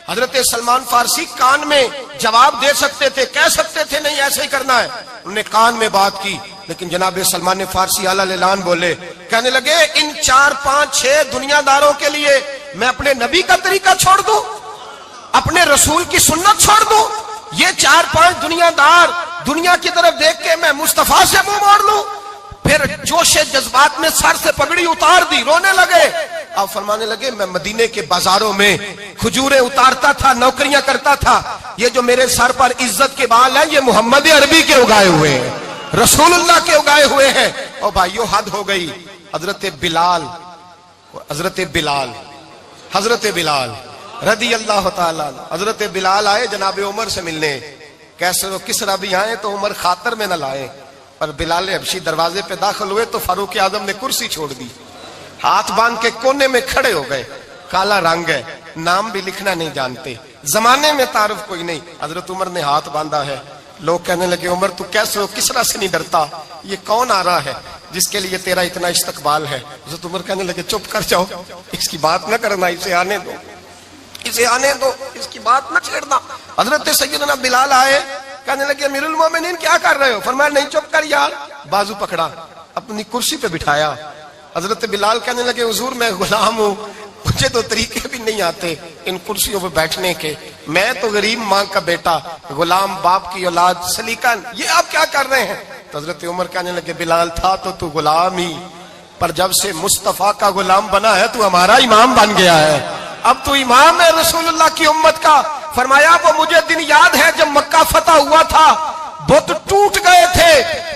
حضرت سلمان فارسی کان میں جواب دے سکتے تھے، کہہ سکتے تھے نہیں ایسے ہی کرنا ہے، انہوں نے کان میں بات کی، لیکن جناب سلمان فارسی اعلیٰ الاعلان بولے، کہنے لگے ان 4 5 6 دنیا داروں کے لیے میں اپنے نبی کا طریقہ چھوڑ دوں، اپنے رسول کی سنت چھوڑ دوں، یہ 4 5 دنیا دار دنیا کی طرف دیکھ کے میں مصطفیٰ سے منہ موڑ لوں؟ پھر جوش جذبات میں سر سے پگڑی اتار دی، رونے لگے۔ آپ فرمانے لگے میں مدینے کے بازاروں میں کھجوریں اتارتا تھا، نوکریاں کرتا تھا، یہ جو میرے سر پر عزت کے بال ہیں یہ محمد عربی کے اگائے ہوئے ہیں، رسول اللہ کے اگائے ہوئے ہیں۔ اور بھائیو حد ہو گئی۔ حضرت بلال رضی اللہ تعالیٰ، حضرت بلال آئے جناب عمر سے ملنے، کیسے وہ کسرا بھی آئے تو عمر خاطر میں نہ لائے، پر بلال حبشی دروازے پہ داخل ہوئے تو فاروق اعظم نے کرسی چھوڑ دی، ہاتھ باندھ کے کونے میں کھڑے ہو گئے، کالا رنگ ہے، نام بھی لکھنا نہیں جانتے، زمانے میں تعارف کوئی نہیں، حضرت عمر نے ہاتھ باندھا ہے، لوگ کہنے لگے عمر تو کیسے ہو، کسرا سے نہیں ڈرتا، یہ کون آ رہا ہے جس کے لیے تیرا اتنا استقبال ہے؟ حضرت عمر کہنے لگے چپ کر جاؤ، اس کی بات نہ کرنا، اسے آنے دو، اسے آنے دو، اس کی بات نہ چھیڑنا۔ حضرت سیدنا بلال آئے، کہنے لگے امیر المومنین کیا کر رہے ہو؟ فرمایا نہیں چپ کر یار، بازو پکڑا، اپنی کرسی پہ بٹھایا۔ حضرت بلال کہنے لگے حضور میں غلام ہوں، مجھے تو طریقے بھی نہیں آتے ان کرسیوں پہ بیٹھنے کے، میں تو غریب ماں کا بیٹا، غلام باپ کی اولاد، سلیقہ، یہ آپ کیا کر رہے ہیں؟ تو حضرت عمر کہنے لگے بلال تھا تو غلام ہی، پر جب سے مصطفیٰ کا غلام بنا ہے تو ہمارا امام بن گیا ہے، اب تو امام ہے رسول اللہ کی امت کا۔ فرمایا وہ مجھے دن یاد ہے جب مکہ فتح ہوا تھا، بت ٹوٹ گئے تھے،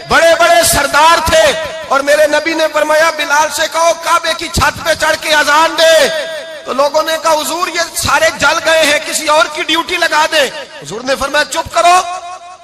بڑے بڑے سردار تھے، اور میرے نبی نے فرمایا بلال سے کہو کعبے کی چھت پہ چڑھ کے اذان دے، تو لوگوں نے کہا حضور یہ سارے جل گئے ہیں، کسی اور کی ڈیوٹی لگا دے۔ حضور نے فرمایا چپ کرو،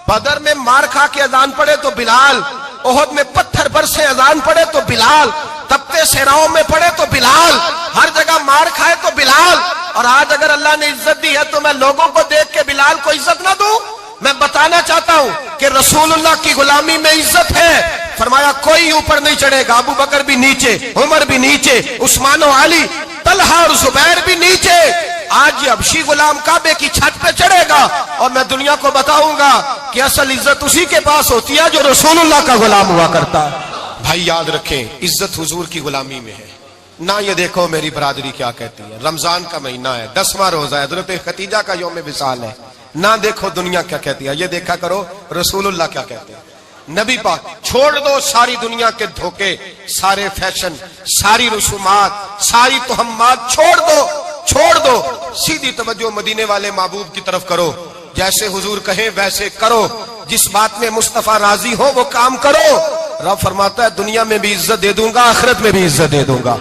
بدر میں مار کھا کے اذان پڑے تو بلال، احد میں پتھر برسے اذان پڑے تو بلال، تپتے صحراؤں میں پڑے تو بلال، ہر جگہ مار کھائے تو بلال، اور آج اگر اللہ نے عزت دی ہے تو میں لوگوں کو دیکھ کے بلال کو عزت نہ دوں؟ میں بتانا چاہتا ہوں کہ رسول اللہ کی غلامی میں عزت ہے۔ فرمایا کوئی اوپر نہیں چڑھے گا، ابو بکر بھی نیچے، عمر بھی نیچے، عثمان و علی، طلحہ اور زبیر بھی نیچے۔ آج یہ حبشی غلام کعبے کی چھت پہ چڑھے گا اور میں دنیا کو بتاؤں گا کہ اصل عزت اسی کے پاس ہوتی ہے جو رسول اللہ کا غلام ہوا کرتا ہے۔ بھائی یاد رکھیں عزت حضور کی غلامی میں ہے، نہ یہ دیکھو میری برادری کیا کہتی ہے، رمضان کا مہینہ ہے، 10واں روزہ ہے، حضرت خدیجہ کا یوم وصال ہے، نہ دیکھو دنیا کیا کہتی ہے، یہ دیکھا کرو رسول اللہ کیا کہتے ہیں۔ نبی پاک چھوڑ دو ساری دنیا کے دھوکے، سارے فیشن، ساری رسومات، ساری تہمات چھوڑ دو، سیدھی توجہ مدینے والے محبوب کی طرف کرو، جیسے حضور کہیں ویسے کرو، جس بات میں مصطفیٰ راضی ہو وہ کام کرو۔ رب فرماتا ہے دنیا میں بھی عزت دے دوں گا، آخرت میں بھی عزت دے دوں گا۔